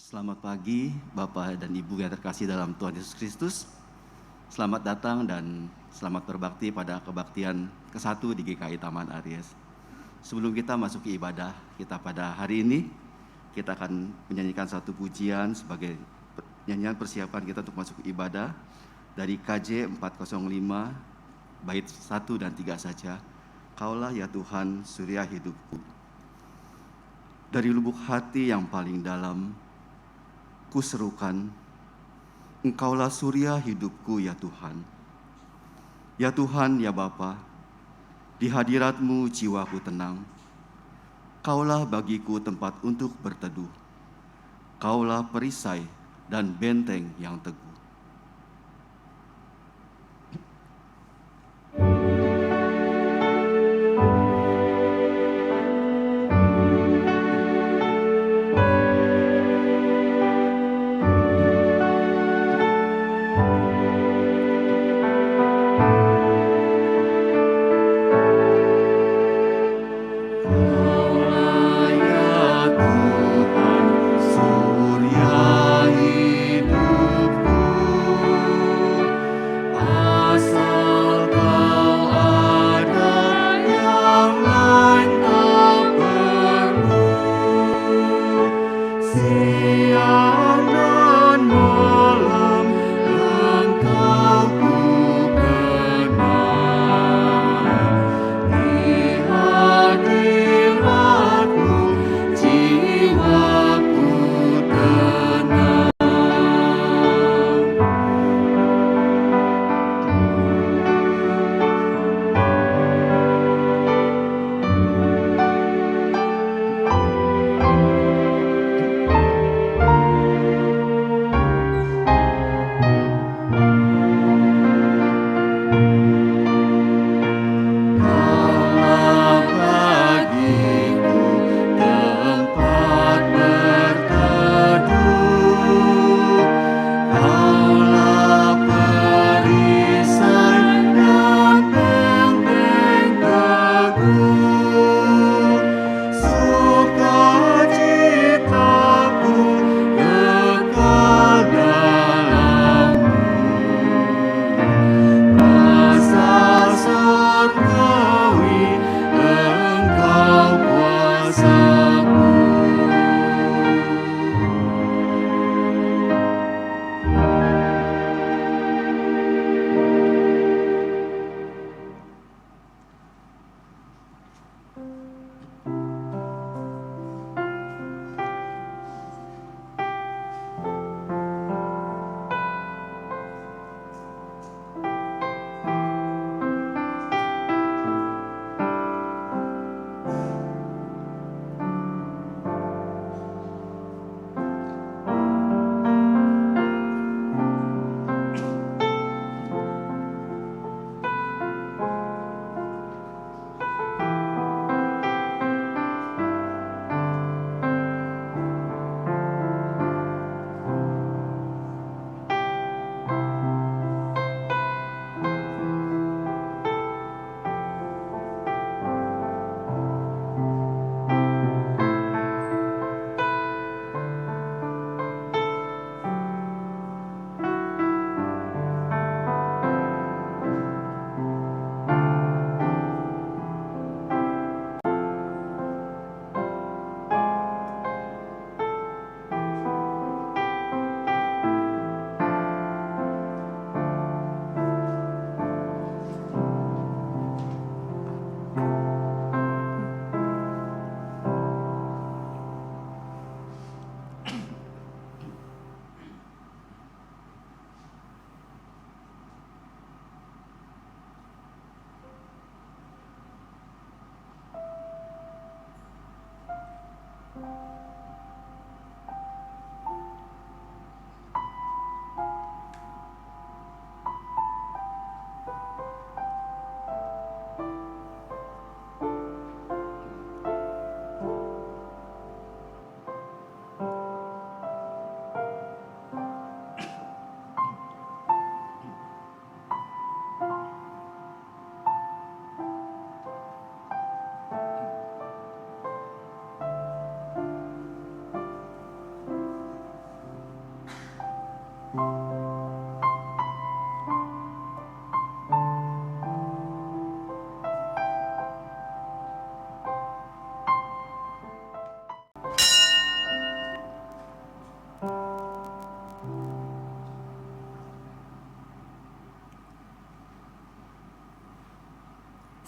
Selamat pagi Bapak dan Ibu yang terkasih dalam Tuhan Yesus Kristus. Selamat datang dan selamat berbakti pada kebaktian ke-1 di GKI Taman Aries. Sebelum kita masuk ke ibadah kita pada hari ini, kita akan menyanyikan satu pujian sebagai nyanyian persiapan kita untuk masuk ke ibadah dari KJ 405 bait 1 dan 3 saja. Kaulah ya Tuhan surya hidupku. Dari lubuk hati yang paling dalam, ku serukan, Engkaulah surya hidupku ya Tuhan. Ya Tuhan, ya Bapa, di hadirat-Mu jiwaku tenang. Kaulah bagiku tempat untuk berteduh. Kaulah perisai dan benteng yang teguh.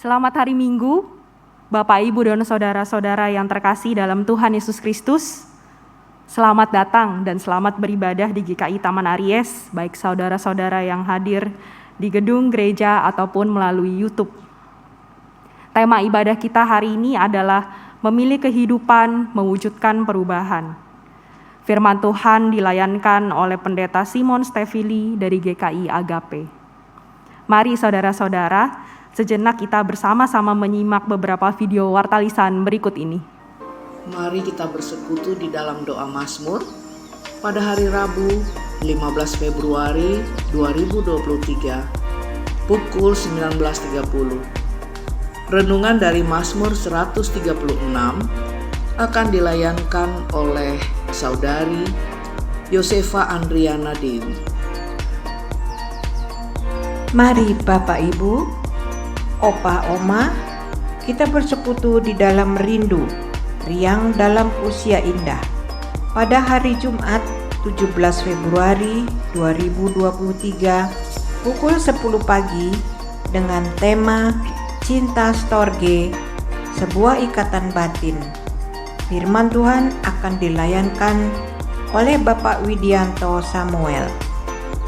Selamat hari Minggu, Bapak, Ibu, dan saudara-saudara yang terkasih dalam Tuhan Yesus Kristus. Selamat datang dan selamat beribadah di GKI Taman Aries, baik saudara-saudara yang hadir di gedung gereja ataupun melalui YouTube. Tema ibadah kita hari ini adalah memilih kehidupan, mewujudkan perubahan. Firman Tuhan dilayankan oleh Pendeta Simon Stevili dari GKI Agape. Mari saudara-saudara, sejenak kita bersama-sama menyimak beberapa video wartalisan berikut ini. Mari kita bersekutu di dalam doa Mazmur pada hari Rabu 15 Februari 2023 pukul 19.30. Renungan dari Mazmur 136 akan dilayankan oleh Saudari Yosefa Andriana Dewi. Mari Bapak Ibu, Opa Oma, kita bersekutu di dalam rindu, riang dalam usia indah. Pada hari Jumat 17 Februari 2023 pukul 10 pagi dengan tema Cinta Storge, sebuah ikatan batin. Firman Tuhan akan dilayankan oleh Bapak Widianto Samuel.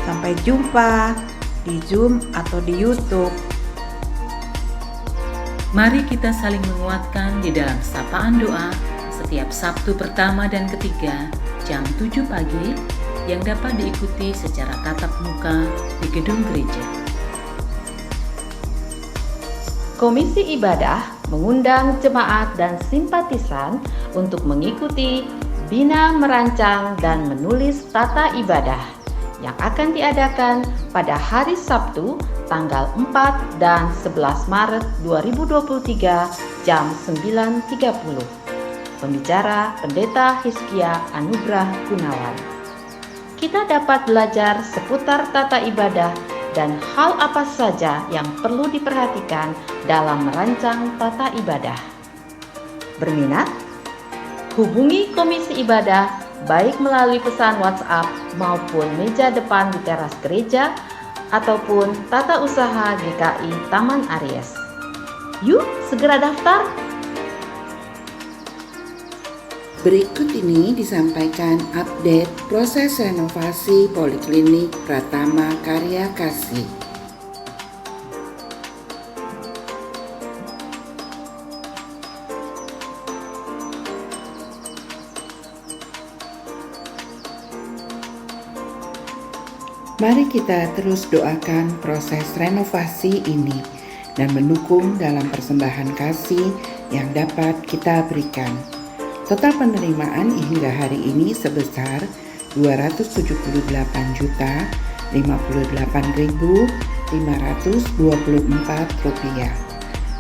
Sampai jumpa di Zoom atau di YouTube. Mari kita saling menguatkan di dalam sapaan doa setiap Sabtu pertama dan ketiga jam 7 pagi yang dapat diikuti secara tatap muka di gedung gereja. Komisi Ibadah mengundang jemaat dan simpatisan untuk mengikuti Bina Merancang dan Menulis Tata Ibadah yang akan diadakan pada hari Sabtu tanggal 4 dan 11 Maret 2023 jam 9.30. Pembicara Pendeta Hizkia Anugrah Gunawan. Kita dapat belajar seputar tata ibadah dan hal apa saja yang perlu diperhatikan dalam merancang tata ibadah. Berminat? Hubungi Komisi Ibadah baik melalui pesan WhatsApp maupun meja depan di teras gereja ataupun Tata Usaha GKI Taman Aries. Yuk segera daftar! Berikut ini disampaikan update proses renovasi Poliklinik Pratama Karya Kasih. Mari kita terus doakan proses renovasi ini dan mendukung dalam persembahan kasih yang dapat kita berikan. Total penerimaan hingga hari ini sebesar Rp278.058.524.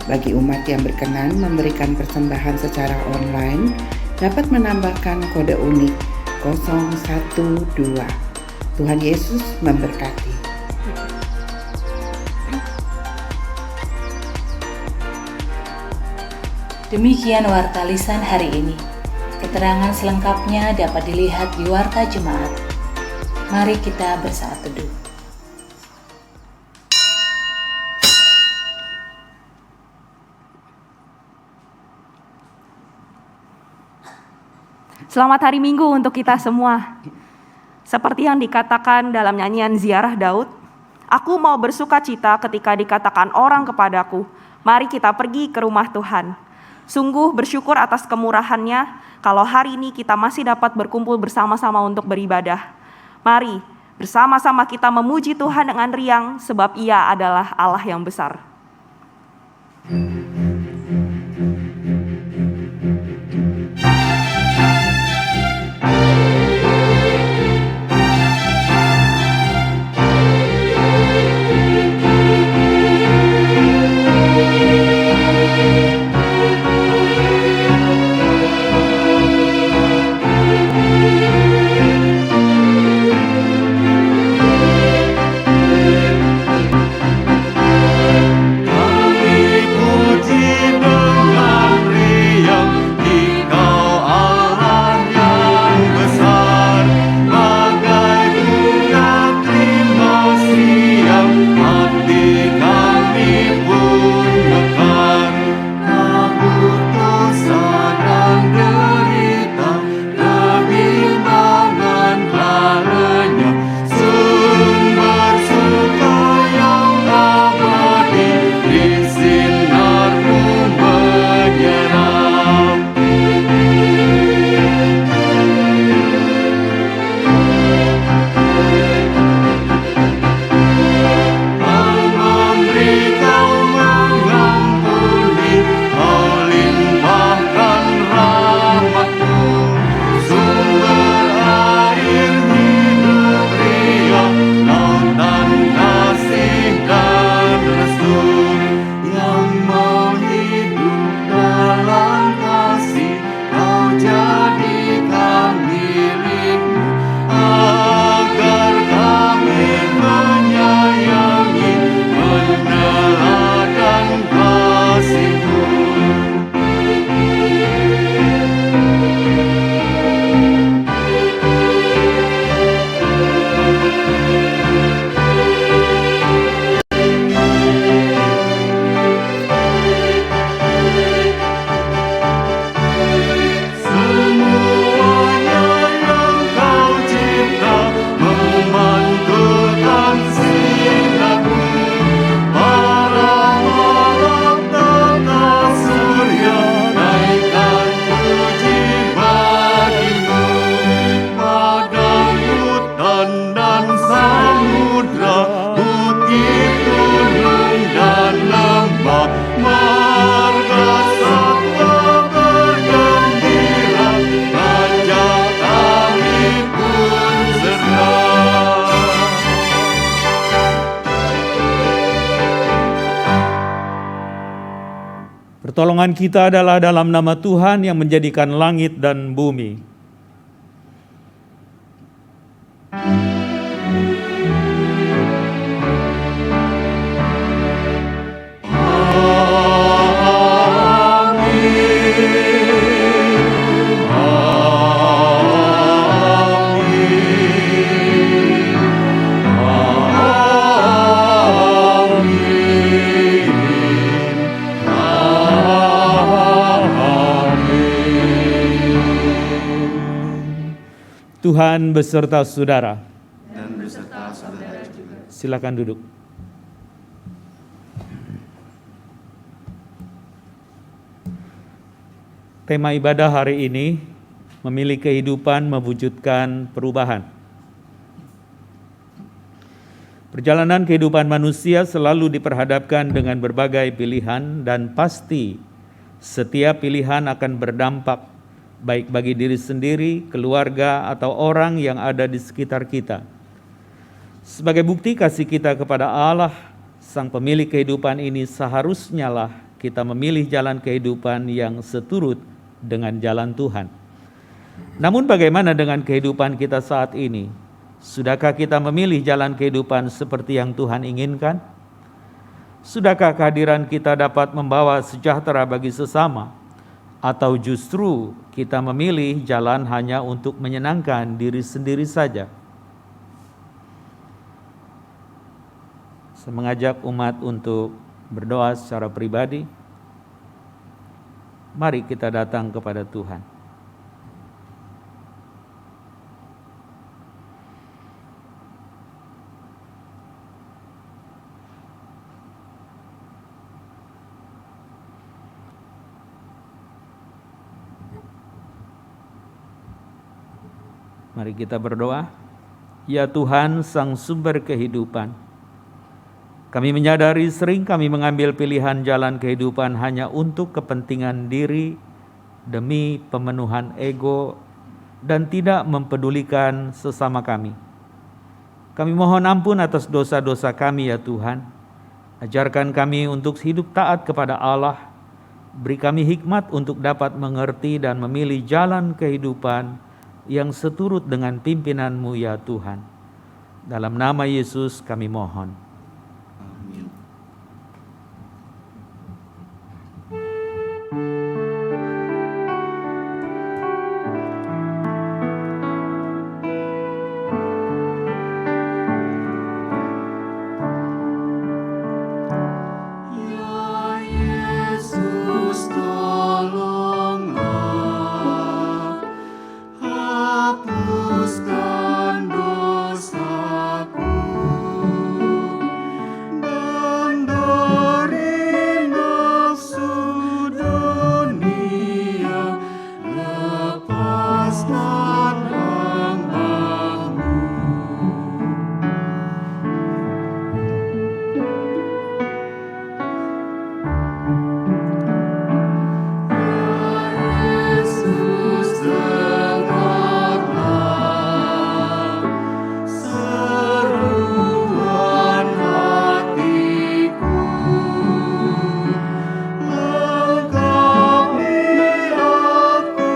Bagi umat yang berkenan memberikan persembahan secara online, dapat menambahkan kode unik 012. Tuhan Yesus memberkati. Demikian warta lisan hari ini. Keterangan selengkapnya dapat dilihat di Warta Jemaat. Mari kita bersaat teduh. Selamat hari Minggu untuk kita semua. Seperti yang dikatakan dalam nyanyian Ziarah Daud, aku mau bersuka cita ketika dikatakan orang kepadaku, mari kita pergi ke rumah Tuhan. Sungguh bersyukur atas kemurahannya kalau hari ini kita masih dapat berkumpul bersama-sama untuk beribadah. Mari bersama-sama kita memuji Tuhan dengan riang sebab Ia adalah Allah yang besar. Kami puji Pertolongan kita adalah dalam nama Tuhan yang menjadikan langit dan bumi. Tuhan beserta saudara. Dan beserta saudara juga. Silakan duduk. Tema ibadah hari ini, memilih kehidupan mewujudkan perubahan. Perjalanan kehidupan manusia selalu diperhadapkan dengan berbagai pilihan dan pasti setiap pilihan akan berdampak baik bagi diri sendiri, keluarga, atau orang yang ada di sekitar kita. Sebagai bukti kasih kita kepada Allah, Sang Pemilik kehidupan ini, seharusnya lah kita memilih jalan kehidupan yang seturut dengan jalan Tuhan. Namun bagaimana dengan kehidupan kita saat ini? Sudahkah kita memilih jalan kehidupan seperti yang Tuhan inginkan? Sudahkah kehadiran kita dapat membawa sejahtera bagi sesama? Atau justru kita memilih jalan hanya untuk menyenangkan diri sendiri saja? Saya mengajak umat untuk berdoa secara pribadi. Mari kita datang kepada Tuhan. Mari kita berdoa. Ya Tuhan, Sang Sumber kehidupan, kami menyadari sering kami mengambil pilihan jalan kehidupan hanya untuk kepentingan diri, demi pemenuhan ego, dan tidak mempedulikan sesama kami. Kami mohon ampun atas dosa-dosa kami ya Tuhan. Ajarkan kami untuk hidup taat kepada Allah. Beri kami hikmat untuk dapat mengerti dan memilih jalan kehidupan yang seturut dengan pimpinan-Mu ya Tuhan. Dalam nama Yesus kami mohon. Amin. Ya Yesus, tolonglah, hapuskan dosaku, dan dari nafsu dunia lepaskan hamba-Mu. Yesus, dengarlah seruan hatiku, lengkapi aku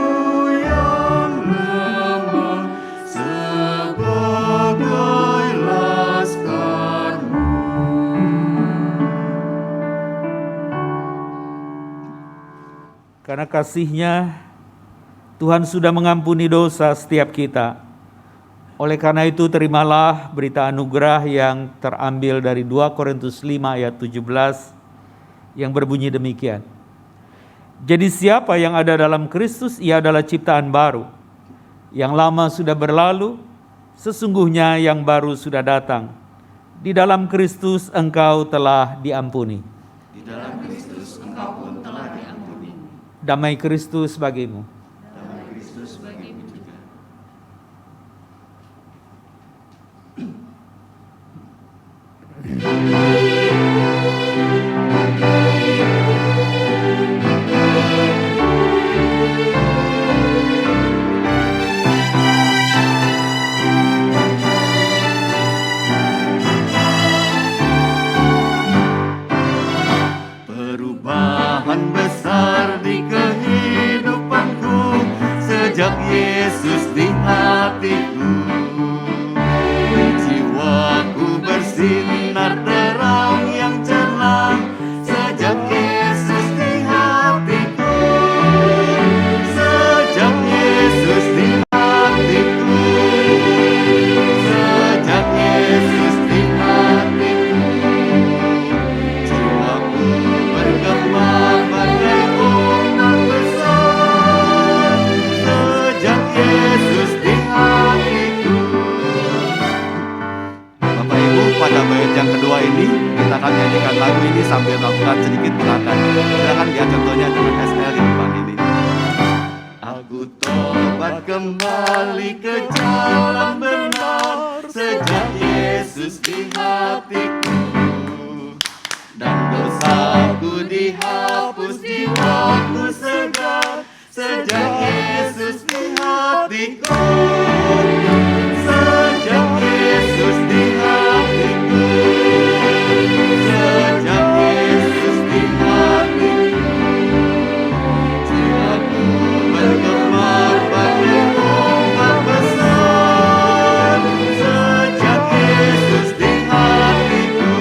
yang lemah sebagai laskarmu. Karena kasih-Nya, Tuhan sudah mengampuni dosa setiap kita. Oleh karena itu terimalah berita anugerah yang terambil dari 2 Korintus 5 ayat 17 yang berbunyi demikian. Jadi siapa yang ada dalam Kristus, ia adalah ciptaan baru. Yang lama sudah berlalu, sesungguhnya yang baru sudah datang. Di dalam Kristus engkau telah diampuni. Di dalam Kristus engkau pun telah diampuni. Damai Kristus bagimu. Damai Kristus bagimu juga. Perubahan besar besar di kehidupanku sejak Yesus di hatiku. Jiwaku bersinar terang yang cerah sejak Yesus di hatiku. Sejak Yesus di hatiku. Sejak Yesus di hatiku. Jiwaku bergema bagai ombak besar sejak Yesus di hatiku. Bapak Ibu, pada bait yang kedua ini kita akan nyanyikan lagu ini sambil melakukan sedikit gerakan. Silakan lihat contohnya dengan SL di depan ini. Aku tobat kembali ke jalan benar sejak Yesus di hatiku, dan dosaku dihapus, jiwaku segar sejak Yesus di hatiku. Sejak Yesus di hatiku. Sejak Yesus di hatiku. Jiwaku bergemar bagai ombak besar sejak Yesus di hatiku.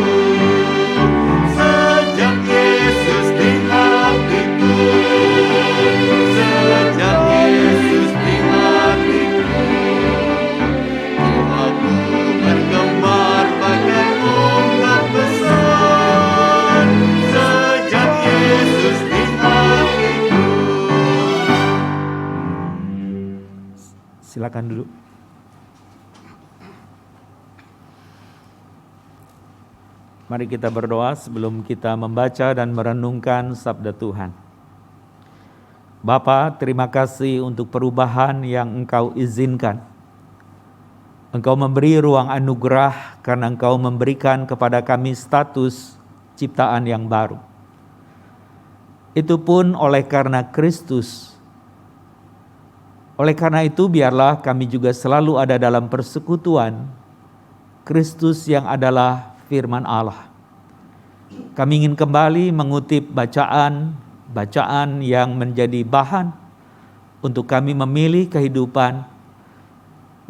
Sejak Yesus di hatiku. Sejak Yesus di hatiku. Jiwaku bergemar bagai ombak besar sejak Yesus di hatiku. Silakan duduk. Mari kita berdoa sebelum kita membaca dan merenungkan sabda Tuhan. Bapa, terima kasih untuk perubahan yang Engkau izinkan. Engkau memberi ruang anugerah karena Engkau memberikan kepada kami status ciptaan yang baru. Itu pun oleh karena Kristus. Oleh karena itu biarlah kami juga selalu ada dalam persekutuan Kristus yang adalah firman Allah. Kami ingin kembali mengutip bacaan yang menjadi bahan untuk kami memilih kehidupan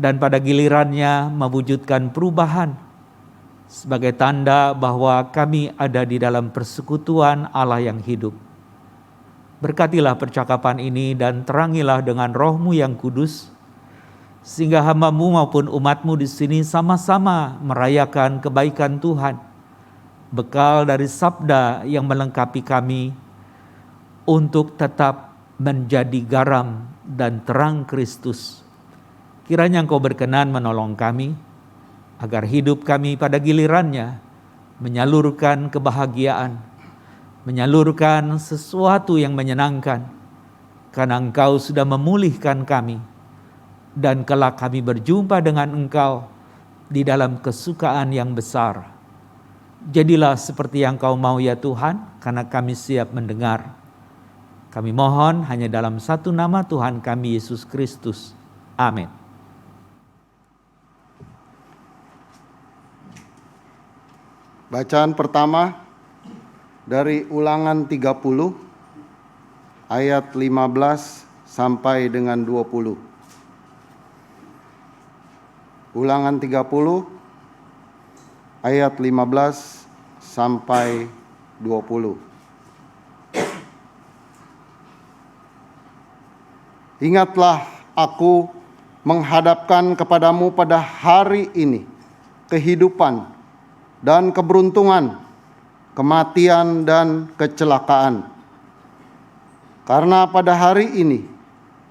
dan pada gilirannya mewujudkan perubahan sebagai tanda bahwa kami ada di dalam persekutuan Allah yang hidup. Berkatilah percakapan ini dan terangilah dengan Roh-Mu yang kudus, sehingga hamba-Mu maupun umat-Mu di sini sama-sama merayakan kebaikan Tuhan, bekal dari sabda yang melengkapi kami untuk tetap menjadi garam dan terang Kristus. Kiranya Engkau berkenan menolong kami, agar hidup kami pada gilirannya menyalurkan kebahagiaan, menyalurkan sesuatu yang menyenangkan, karena Engkau sudah memulihkan kami, dan kelak kami berjumpa dengan Engkau di dalam kesukaan yang besar. Jadilah seperti yang Kau mau ya Tuhan, karena kami siap mendengar. Kami mohon hanya dalam satu nama Tuhan kami, Yesus Kristus. Amin. Bacaan pertama dari Ulangan 30 ayat 15 sampai dengan 20. Ulangan 30 ayat 15 sampai 20. Ingatlah aku menghadapkan kepadamu pada hari ini kehidupan dan keberuntungan, kematian dan kecelakaan. Karena pada hari ini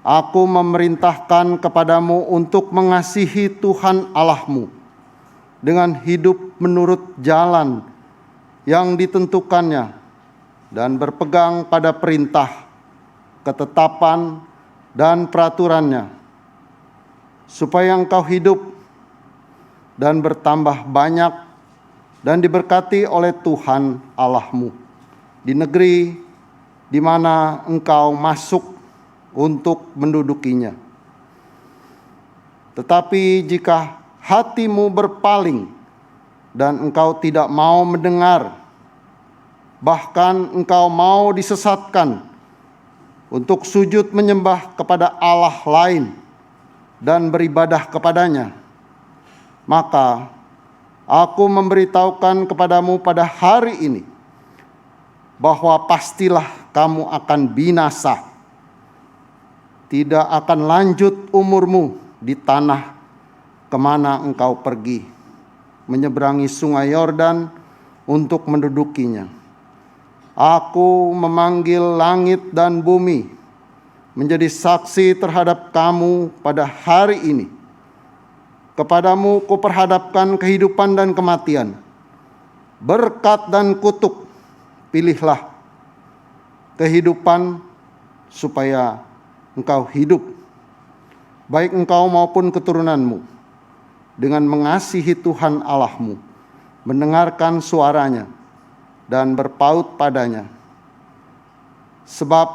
aku memerintahkan kepadamu untuk mengasihi Tuhan Allahmu dengan hidup menurut jalan yang ditentukannya dan berpegang pada perintah, ketetapan, dan peraturannya, supaya engkau hidup dan bertambah banyak dan diberkati oleh Tuhan Allahmu di negeri di mana engkau masuk untuk mendudukinya. Tetapi jika hatimu berpaling dan engkau tidak mau mendengar, bahkan engkau mau disesatkan untuk sujud menyembah kepada Allah lain dan beribadah kepadanya, maka aku memberitahukan kepadamu pada hari ini bahwa pastilah kamu akan binasa. Tidak akan lanjut umurmu di tanah kemana engkau pergi, menyeberangi sungai Yordan untuk mendudukinya. Aku memanggil langit dan bumi menjadi saksi terhadap kamu pada hari ini. Kepadamu kuperhadapkan kehidupan dan kematian, berkat dan kutuk. Pilihlah kehidupan supaya engkau hidup, baik engkau maupun keturunanmu, dengan mengasihi Tuhan Allahmu, mendengarkan suaranya, dan berpaut padanya. Sebab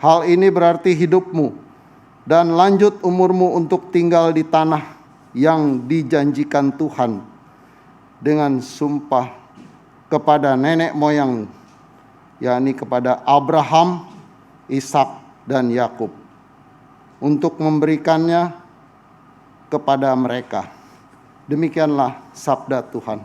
hal ini berarti hidupmu dan lanjut umurmu untuk tinggal di tanah yang dijanjikan Tuhan dengan sumpah kepada nenek moyang, yakni kepada Abraham, Ishak, dan Yakub, untuk memberikannya kepada mereka. Demikianlah sabda Tuhan.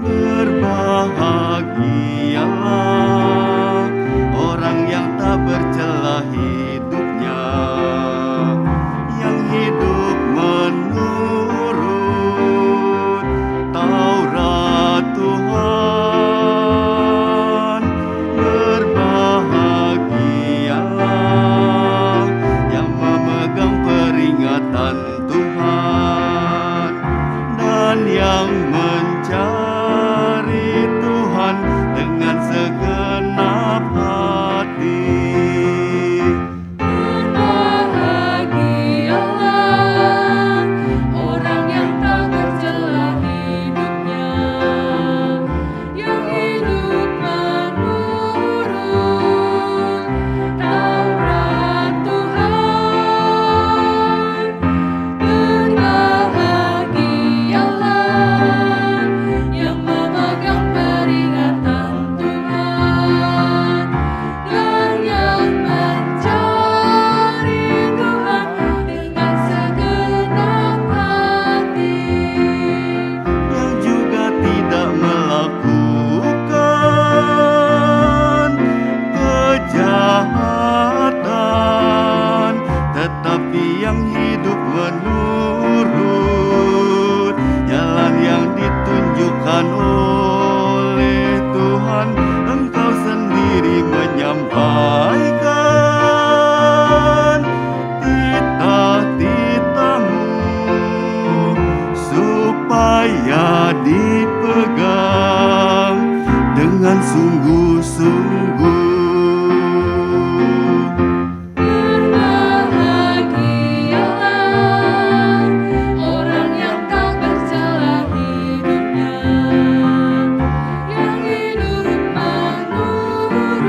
Berbahagialah orang yang tak bercela hidupnya, yang hidup menurut Taurat Tuhan. Berbahagialah yang memegang peringatan Tuhan dan yang mencari Tuhan dengan segenap hati. Berbahagialah orang yang tak bercela hidupnya, yang hidup menurut Taurat Tuhan. Berbahagialah yang memegang peringatan Tuhan dan yang mencari Tuhan dengan segenap hati. Yang juga tidak melakukan kejahatan, tetapi yang hidup menurut jalan yang ditunjukkan oleh Tuhan. Engkau sendiri menyampaikan titah-titahmu supaya dipegang dengan sungguh-sungguh. Berbahagialah orang yang tak bercela hidupnya, yang hidup menurut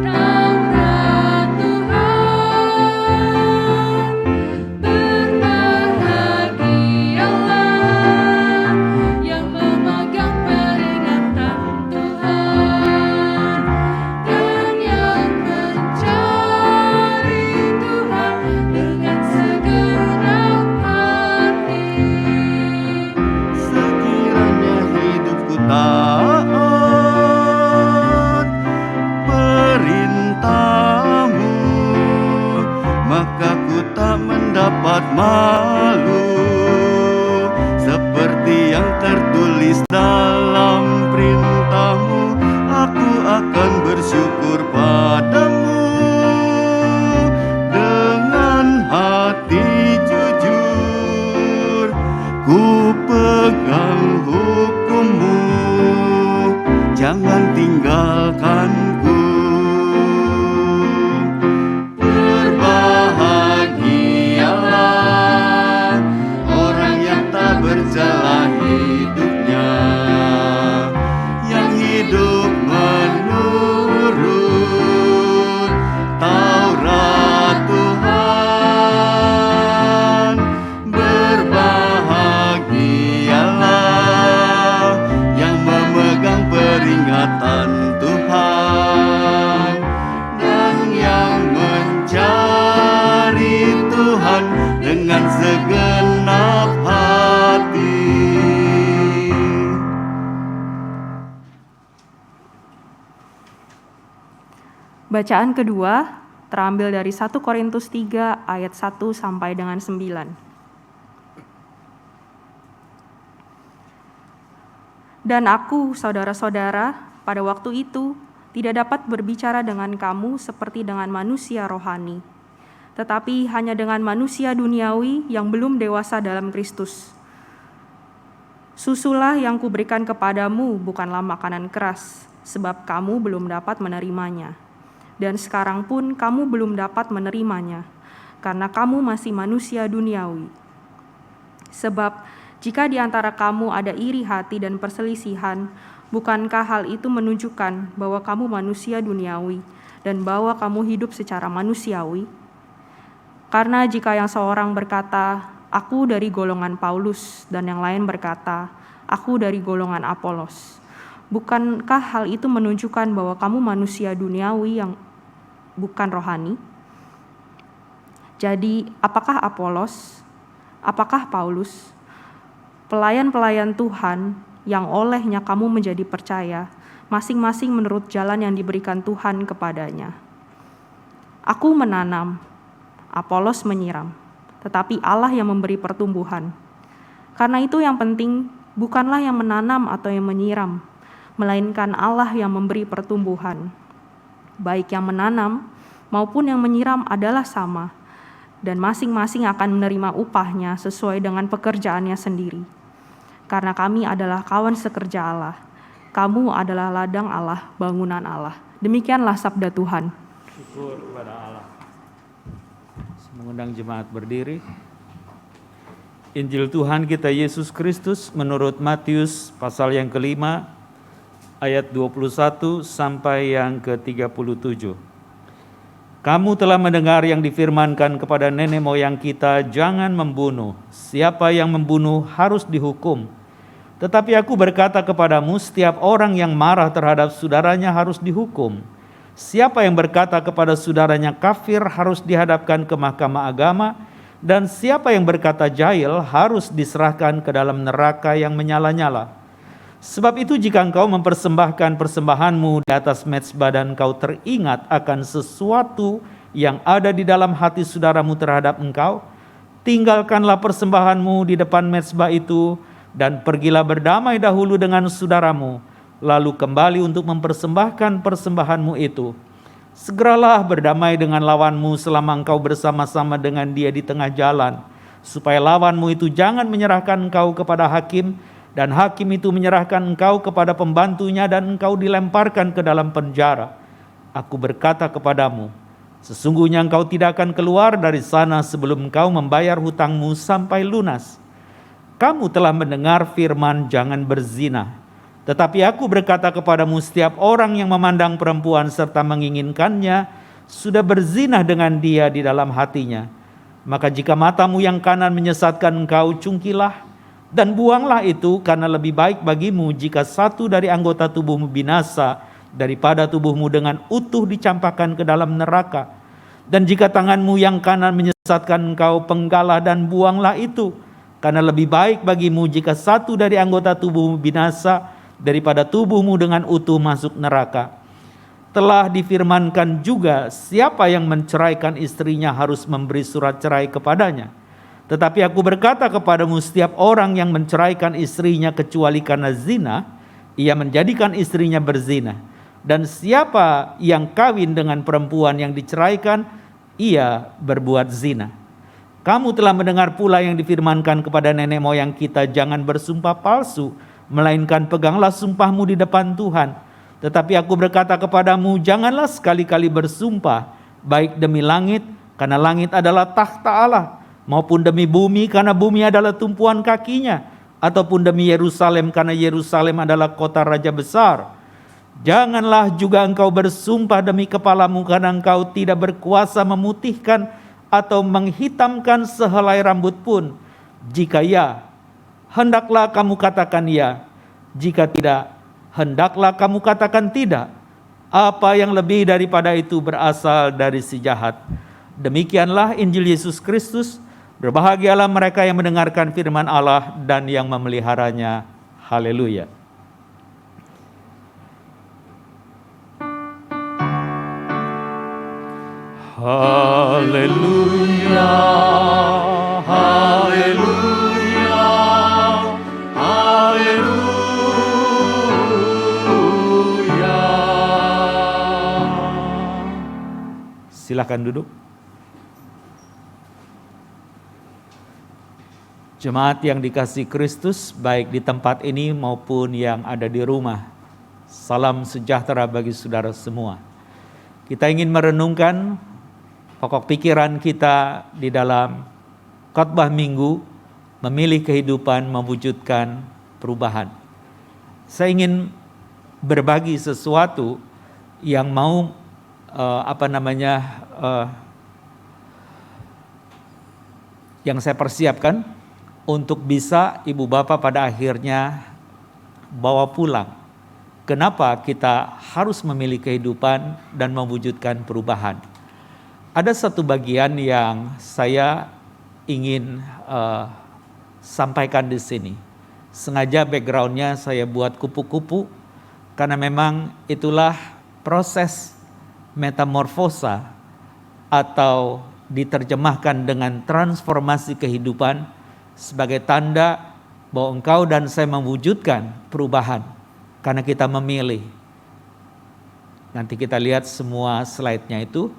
Taurat Tuhan. Berbahagialah yang memegang peringatan Tuhan dan yang mencari Tuhan dengan segenap hati. Sekiranya hidupku taat perintahmu, maka ku tak mendapat malu, seperti yang tertulis dalam perintahmu. Aku akan bersyukur padamu dengan hati jujur. Ku pegang hukum-Mu, jangan tinggalkanku. Berbahagialah Bacaan kedua terambil dari 1 Korintus 3 ayat 1 sampai dengan 9. Dan aku, saudara-saudara, pada waktu itu tidak dapat berbicara dengan kamu seperti dengan manusia rohani, tetapi hanya dengan manusia duniawi yang belum dewasa dalam Kristus. Susulah yang kuberikan kepadamu bukanlah makanan keras, sebab kamu belum dapat menerimanya. Dan sekarang pun kamu belum dapat menerimanya, karena kamu masih manusia duniawi. Sebab jika di antara kamu ada iri hati dan perselisihan, bukankah hal itu menunjukkan bahwa kamu manusia duniawi dan bahwa kamu hidup secara manusiawi? Karena jika yang seorang berkata, "Aku dari golongan Paulus," dan yang lain berkata, "Aku dari golongan Apolos," bukankah hal itu menunjukkan bahwa kamu manusia duniawi yang bukan rohani? Jadi, apakah Apolos? Apakah Paulus? Pelayan-pelayan Tuhan yang olehnya kamu menjadi percaya, masing-masing menurut jalan yang diberikan Tuhan kepadanya. Aku menanam, Apolos menyiram, tetapi Allah yang memberi pertumbuhan. Karena itu yang penting bukanlah yang menanam atau yang menyiram, melainkan Allah yang memberi pertumbuhan. Baik yang menanam maupun yang menyiram adalah sama, dan masing-masing akan menerima upahnya sesuai dengan pekerjaannya sendiri. Karena kami adalah kawan sekerja Allah, kamu adalah ladang Allah, bangunan Allah. Demikianlah sabda Tuhan. Syukur kepada Allah. Mengundang jemaat berdiri. Injil Tuhan kita Yesus Kristus menurut Matius pasal yang kelima, ayat 21 sampai yang ke-37. Kamu telah mendengar yang difirmankan kepada nenek moyang kita, jangan membunuh. Siapa yang membunuh harus dihukum. Tetapi aku berkata kepadamu, setiap orang yang marah terhadap saudaranya harus dihukum. Siapa yang berkata kepada saudaranya kafir harus dihadapkan ke mahkamah agama, dan siapa yang berkata jahil harus diserahkan ke dalam neraka yang menyala-nyala. Sebab itu jika engkau mempersembahkan persembahanmu di atas mezbah dan engkau teringat akan sesuatu yang ada di dalam hati saudaramu terhadap engkau, tinggalkanlah persembahanmu di depan mezbah itu dan pergilah berdamai dahulu dengan saudaramu, lalu kembali untuk mempersembahkan persembahanmu itu. Segeralah berdamai dengan lawanmu selama engkau bersama-sama dengan dia di tengah jalan, supaya lawanmu itu jangan menyerahkan engkau kepada hakim, dan hakim itu menyerahkan engkau kepada pembantunya dan engkau dilemparkan ke dalam penjara. Aku berkata kepadamu, sesungguhnya engkau tidak akan keluar dari sana sebelum engkau membayar hutangmu sampai lunas. Kamu telah mendengar firman jangan berzina. Tetapi aku berkata kepadamu, setiap orang yang memandang perempuan serta menginginkannya sudah berzina dengan dia di dalam hatinya. Maka jika matamu yang kanan menyesatkan engkau, cungkilah dan buanglah itu, karena lebih baik bagimu jika satu dari anggota tubuhmu binasa daripada tubuhmu dengan utuh dicampakkan ke dalam neraka. Dan jika tanganmu yang kanan menyesatkan engkau, penggalah dan buanglah itu, karena lebih baik bagimu jika satu dari anggota tubuhmu binasa daripada tubuhmu dengan utuh masuk neraka. Telah difirmankan juga, siapa yang menceraikan istrinya harus memberi surat cerai kepadanya. Tetapi aku berkata kepadamu, setiap orang yang menceraikan istrinya kecuali karena zina, ia menjadikan istrinya berzina. Dan siapa yang kawin dengan perempuan yang diceraikan, ia berbuat zina. Kamu telah mendengar pula yang difirmankan kepada nenek moyang kita, jangan bersumpah palsu, melainkan peganglah sumpahmu di depan Tuhan. Tetapi aku berkata kepadamu, janganlah sekali-kali bersumpah, baik demi langit, karena langit adalah takhta Allah, maupun demi bumi, karena bumi adalah tumpuan kakinya, ataupun demi Yerusalem, karena Yerusalem adalah kota raja besar. Janganlah juga engkau bersumpah demi kepalamu, karena engkau tidak berkuasa memutihkan atau menghitamkan sehelai rambut pun. Jika ya, hendaklah kamu katakan ya. Jika tidak, hendaklah kamu katakan tidak. Apa yang lebih daripada itu berasal dari si jahat. Demikianlah Injil Yesus Kristus. Berbahagialah mereka yang mendengarkan firman Allah dan yang memeliharanya. Haleluya. Haleluya, haleluya, haleluya. Silakan duduk. Jemaat yang dikasihi Kristus, baik di tempat ini maupun yang ada di rumah, salam sejahtera bagi saudara semua. Kita ingin merenungkan pokok pikiran kita di dalam khotbah minggu, memilih kehidupan mewujudkan perubahan. Saya ingin berbagi sesuatu yang mau yang saya persiapkan untuk bisa ibu bapak pada akhirnya bawa pulang. Kenapa kita harus memilih kehidupan dan mewujudkan perubahan? Ada satu bagian yang saya ingin sampaikan di sini. Sengaja backgroundnya saya buat kupu-kupu karena memang itulah proses metamorfosa atau diterjemahkan dengan transformasi kehidupan sebagai tanda bahwa engkau dan saya mewujudkan perubahan karena kita memilih. Nanti kita lihat semua slide-nya itu.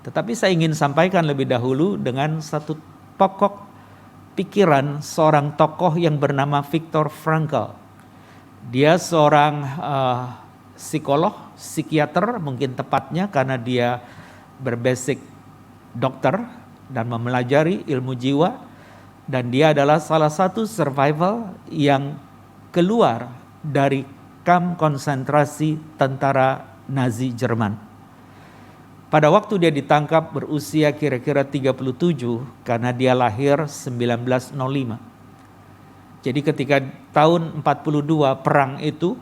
Tetapi saya ingin sampaikan lebih dahulu dengan satu pokok pikiran seorang tokoh yang bernama Viktor Frankl. Dia seorang psikolog, psikiater mungkin tepatnya karena dia berbasic dokter dan mempelajari ilmu jiwa. Dan dia adalah salah satu survival yang keluar dari kamp konsentrasi tentara Nazi Jerman. Pada waktu dia ditangkap berusia kira-kira 37 karena dia lahir 1905. Jadi ketika tahun 42 perang itu,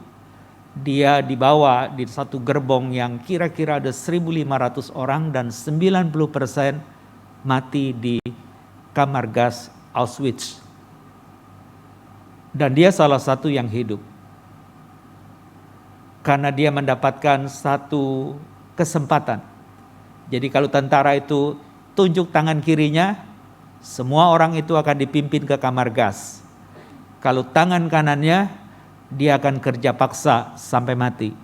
dia dibawa di satu gerbong yang kira-kira ada 1.500 orang dan 90% mati di kamar gas Auschwitz. Dan dia salah satu yang hidup. Karena dia mendapatkan satu kesempatan. Jadi kalau tentara itu tunjuk tangan kirinya, semua orang itu akan dipimpin ke kamar gas. Kalau tangan kanannya, dia akan kerja paksa sampai mati.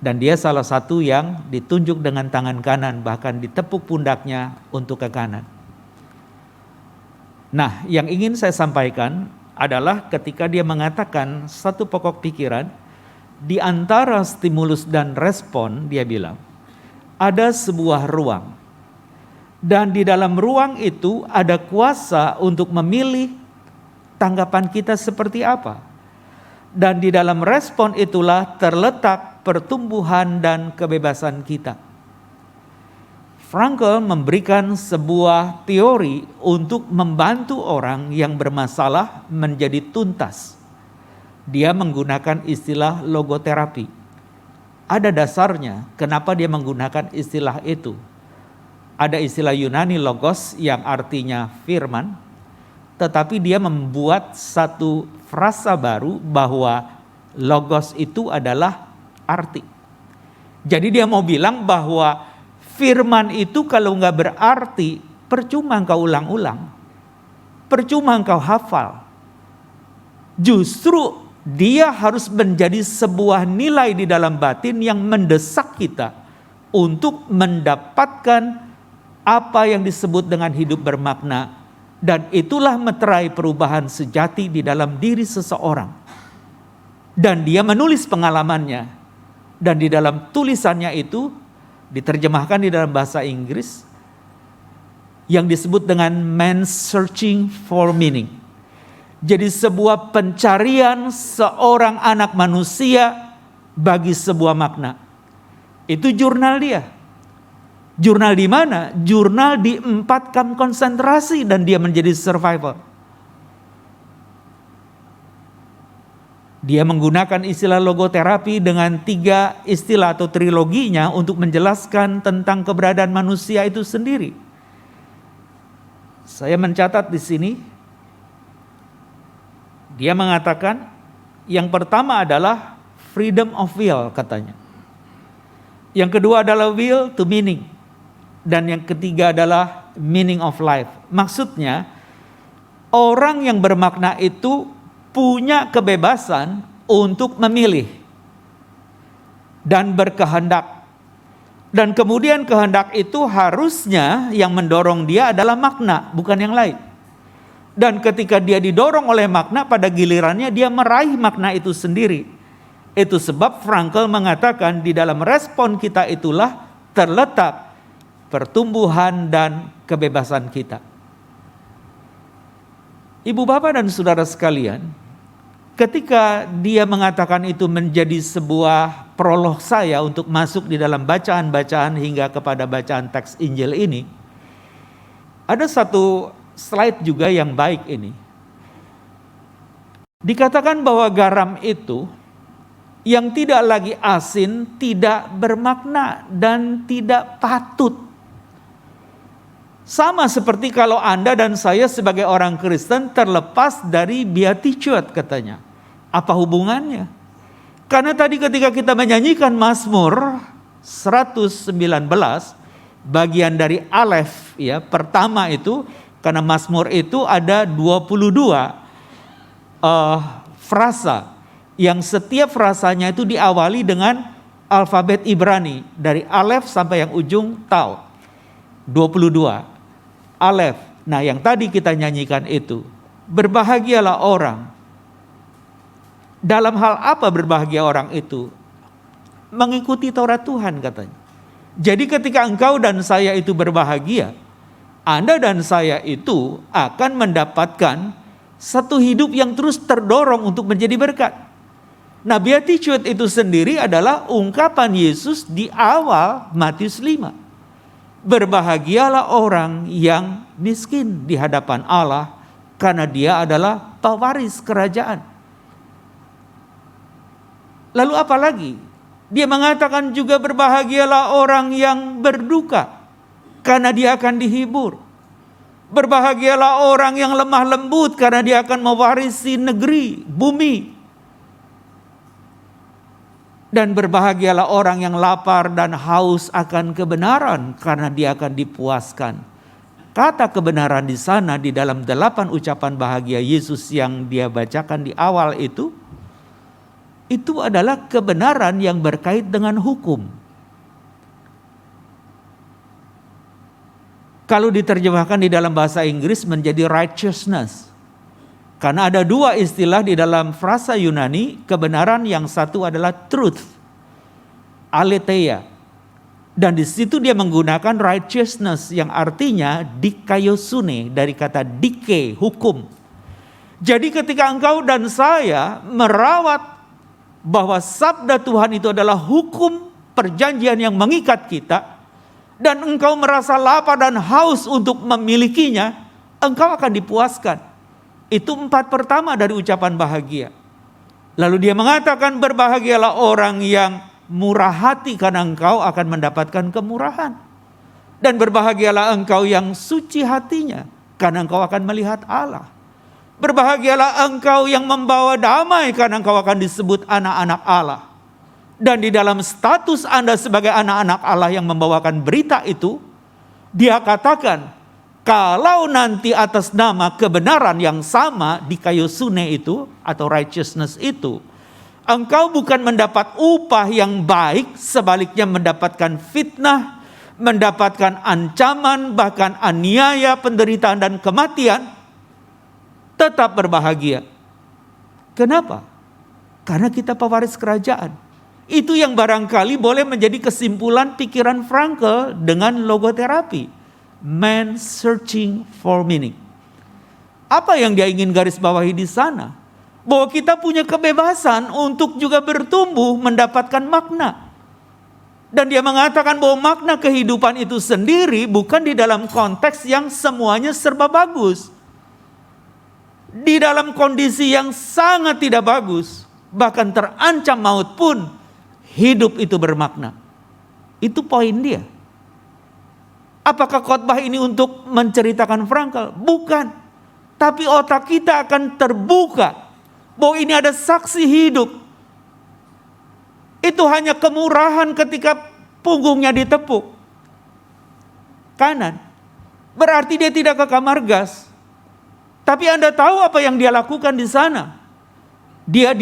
Dan dia salah satu yang ditunjuk dengan tangan kanan, bahkan ditepuk pundaknya untuk ke kanan. Nah, yang ingin saya sampaikan adalah ketika dia mengatakan satu pokok pikiran, di antara stimulus dan respon, dia bilang, ada sebuah ruang. Dan di dalam ruang itu ada kuasa untuk memilih tanggapan kita seperti apa. Dan di dalam respon itulah terletak pertumbuhan dan kebebasan kita. Frankl memberikan sebuah teori untuk membantu orang yang bermasalah menjadi tuntas. Dia menggunakan istilah logoterapi. Ada dasarnya kenapa dia menggunakan istilah itu. Ada istilah Yunani logos yang artinya firman, tetapi dia membuat satu frasa baru bahwa logos itu adalah arti. Jadi dia mau bilang bahwa firman itu kalau nggak berarti, percuma engkau ulang-ulang. Percuma engkau hafal. Justru dia harus menjadi sebuah nilai di dalam batin yang mendesak kita untuk mendapatkan apa yang disebut dengan hidup bermakna. Dan itulah meterai perubahan sejati di dalam diri seseorang. Dan dia menulis pengalamannya. Dan di dalam tulisannya itu diterjemahkan di dalam bahasa Inggris yang disebut dengan Man's Searching for Meaning. Jadi sebuah pencarian seorang anak manusia bagi sebuah makna. Itu jurnal dia. Jurnal di mana? Jurnal di 4 kamp konsentrasi dan dia menjadi survivor. Dia menggunakan istilah logoterapi dengan 3 istilah atau triloginya untuk menjelaskan tentang keberadaan manusia itu sendiri. Saya mencatat di sini. Dia mengatakan yang pertama adalah freedom of will katanya. Yang kedua adalah will to meaning. Dan yang ketiga adalah meaning of life. Maksudnya, orang yang bermakna itu punya kebebasan untuk memilih dan berkehendak. Dan kemudian kehendak itu harusnya yang mendorong dia adalah makna, bukan yang lain. Dan ketika dia didorong oleh makna, pada gilirannya dia meraih makna itu sendiri. Itu sebab Frankl mengatakan di dalam respon kita itulah terletak pertumbuhan dan kebebasan kita. Ibu bapak dan saudara sekalian, ketika dia mengatakan itu menjadi sebuah prolog saya untuk masuk di dalam bacaan-bacaan hingga kepada bacaan teks Injil ini, ada satu slide juga yang baik ini. Dikatakan bahwa garam itu yang tidak lagi asin, tidak bermakna dan tidak patut. Sama seperti kalau Anda dan saya sebagai orang Kristen terlepas dari beatitude katanya. Apa hubungannya? Karena tadi ketika kita menyanyikan Mazmur 119 bagian dari Alef ya, pertama itu karena Mazmur itu ada 22 frasa yang setiap frasanya itu diawali dengan alfabet Ibrani dari Alef sampai yang ujung Tau. 22 Alef. Nah, yang tadi kita nyanyikan itu, berbahagialah orang. Dalam hal apa berbahagia orang itu? Mengikuti Taurat Tuhan katanya. Jadi ketika engkau dan saya itu berbahagia, Anda dan saya itu akan mendapatkan satu hidup yang terus terdorong untuk menjadi berkat. Nah, beatitude itu sendiri adalah ungkapan Yesus di awal Matius 5. Berbahagialah orang yang miskin di hadapan Allah, karena dia adalah pewaris kerajaan. Lalu apa lagi? Dia mengatakan juga berbahagialah orang yang berduka, karena dia akan dihibur. Berbahagialah orang yang lemah lembut, karena dia akan mewarisi negeri, bumi. Dan berbahagialah orang yang lapar dan haus akan kebenaran, karena dia akan dipuaskan. Kata kebenaran di sana di dalam 8 ucapan bahagia Yesus yang dia bacakan di awal itu adalah kebenaran yang berkait dengan hukum. Kalau diterjemahkan di dalam bahasa Inggris menjadi righteousness. Karena ada 2 istilah di dalam frasa Yunani, kebenaran yang satu adalah truth, aletheia. Dan di situ dia menggunakan righteousness yang artinya dikaiosune, dari kata dike, hukum. Jadi ketika engkau dan saya merawat bahwa sabda Tuhan itu adalah hukum perjanjian yang mengikat kita, dan engkau merasa lapar dan haus untuk memilikinya, engkau akan dipuaskan. Itu 4 pertama dari ucapan bahagia. Lalu dia mengatakan berbahagialah orang yang murah hati, karena engkau akan mendapatkan kemurahan. Dan berbahagialah engkau yang suci hatinya, karena engkau akan melihat Allah. Berbahagialah engkau yang membawa damai, karena engkau akan disebut anak-anak Allah. Dan di dalam status Anda sebagai anak-anak Allah yang membawakan berita itu, dia katakan, kalau nanti atas nama kebenaran yang sama di kaiosune itu atau righteousness itu, engkau bukan mendapat upah yang baik, sebaliknya mendapatkan fitnah, mendapatkan ancaman, bahkan aniaya, penderitaan dan kematian, tetap berbahagia. Kenapa? Karena kita pewaris kerajaan. Itu yang barangkali boleh menjadi kesimpulan pikiran Frankl dengan logoterapi. Man searching for meaning. Apa yang dia ingin garis bawahi di sana? Bahwa kita punya kebebasan untuk juga bertumbuh mendapatkan makna. Dan dia mengatakan bahwa makna kehidupan itu sendiri bukan di dalam konteks yang semuanya serba bagus. Di dalam kondisi yang sangat tidak bagus, bahkan terancam maut pun, hidup itu bermakna. Itu poin dia. Apakah khotbah ini untuk menceritakan Frankl? Bukan. Tapi otak kita akan terbuka bahwa ini ada saksi hidup. Itu hanya kemurahan ketika punggungnya ditepuk. kanan. Berarti dia tidak ke kamar gas. Tapi Anda tahu apa yang dia lakukan di sana? Dia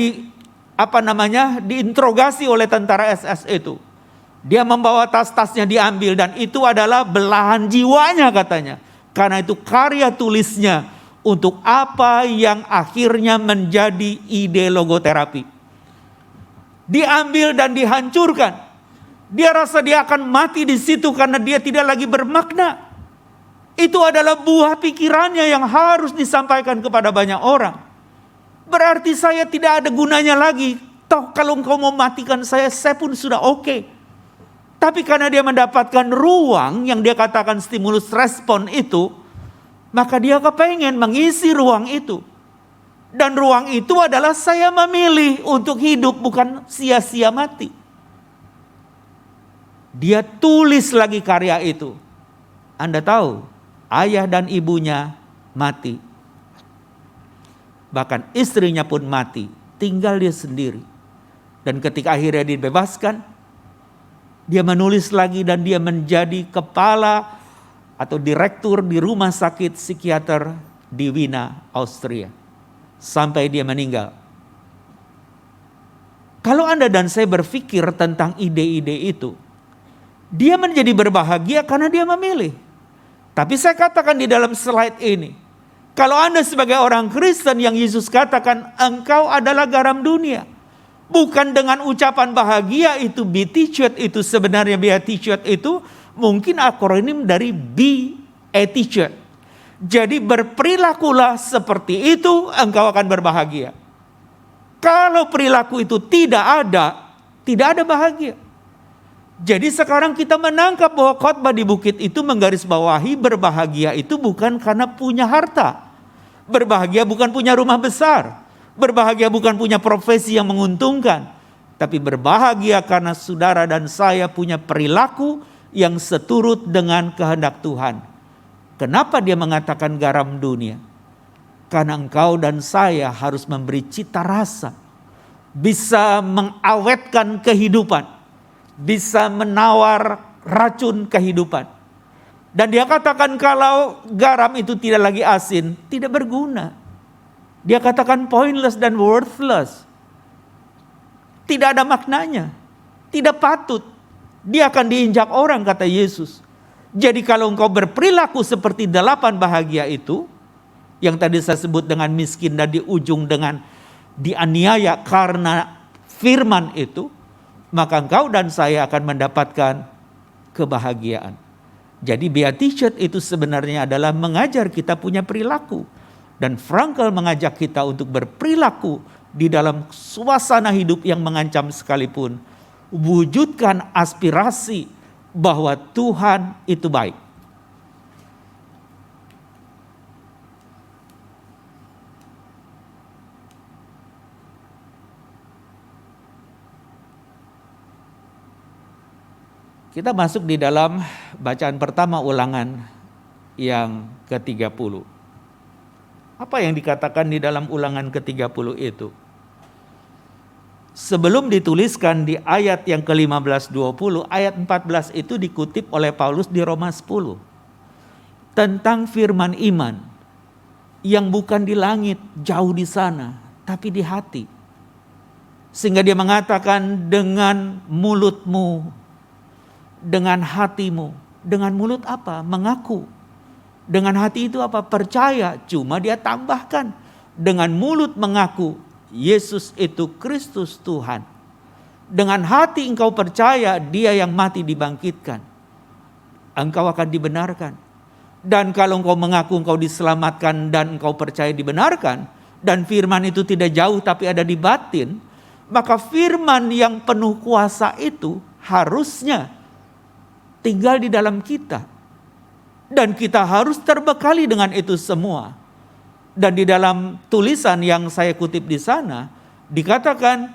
diinterogasi oleh tentara SS itu. Dia membawa tas-tasnya diambil dan itu adalah belahan jiwanya katanya. Karena itu karya tulisnya untuk apa yang akhirnya menjadi ide logoterapi. Diambil dan dihancurkan. Dia rasa dia akan mati di situ karena dia tidak lagi bermakna. Itu adalah buah pikirannya yang harus disampaikan kepada banyak orang. Berarti saya tidak ada gunanya lagi. Toh kalau engkau mau matikan saya pun sudah oke. Tapi karena dia mendapatkan ruang yang dia katakan stimulus respon itu, maka dia kepengen mengisi ruang itu. Dan ruang itu adalah saya memilih untuk hidup, bukan sia-sia mati. Dia tulis lagi karya itu. Anda tahu, ayah dan ibunya mati. Bahkan istrinya pun mati. Tinggal dia sendiri. Dan ketika akhirnya dibebaskan, dia menulis lagi dan dia menjadi kepala atau direktur di rumah sakit psikiater di Wina, Austria. Sampai dia meninggal. Kalau Anda dan saya berpikir tentang ide-ide itu, dia menjadi berbahagia karena dia memilih. Tapi saya katakan di dalam slide ini, kalau Anda sebagai orang Kristen yang Yesus katakan engkau adalah garam dunia. Bukan dengan ucapan bahagia itu, beatitude itu sebenarnya beatitude itu mungkin akronim dari beatitude. Jadi berperilakulah seperti itu engkau akan berbahagia. Kalau perilaku itu tidak ada bahagia. Jadi sekarang kita menangkap bahwa khotbah di bukit itu menggarisbawahi berbahagia itu bukan karena punya harta. Berbahagia bukan punya rumah besar. Berbahagia bukan punya profesi yang menguntungkan. Tapi berbahagia karena saudara dan saya punya perilaku yang seturut dengan kehendak Tuhan. Kenapa dia mengatakan garam dunia? Karena engkau dan saya harus memberi cita rasa. Bisa mengawetkan kehidupan. Bisa menawar racun kehidupan. Dan dia katakan kalau garam itu tidak lagi asin, tidak berguna. Dia katakan pointless dan worthless. Tidak ada maknanya. Tidak patut. Dia akan diinjak orang, kata Yesus. Jadi kalau engkau berperilaku seperti 8 bahagia itu, yang tadi saya sebut dengan miskin dan di ujung dengan dianiaya karena firman itu, maka engkau dan saya akan mendapatkan kebahagiaan. Jadi beatitude itu sebenarnya adalah mengajar kita punya perilaku. Dan Frankl mengajak kita untuk berperilaku di dalam suasana hidup yang mengancam sekalipun. Wujudkan aspirasi bahwa Tuhan itu baik. Kita masuk di dalam bacaan pertama Ulangan yang ke-30. Apa yang dikatakan di dalam Ulangan ke-30 itu? Sebelum dituliskan di ayat yang ke-15-20, ayat 14 itu dikutip oleh Paulus di Roma 10. Tentang firman iman yang bukan di langit, jauh di sana, tapi di hati. Sehingga dia mengatakan dengan mulutmu, dengan hatimu. Dengan mulut apa? Mengaku. Dengan hati itu apa? Percaya. Cuma dia tambahkan. Dengan mulut mengaku Yesus itu Kristus Tuhan. Dengan hati engkau percaya dia yang mati dibangkitkan. Engkau akan dibenarkan. Dan kalau engkau mengaku engkau diselamatkan dan engkau percaya dibenarkan. Dan firman itu tidak jauh tapi ada di batin. Maka firman yang penuh kuasa itu harusnya tinggal di dalam kita. Dan kita harus terbekali dengan itu semua. Dan di dalam tulisan yang saya kutip di sana, dikatakan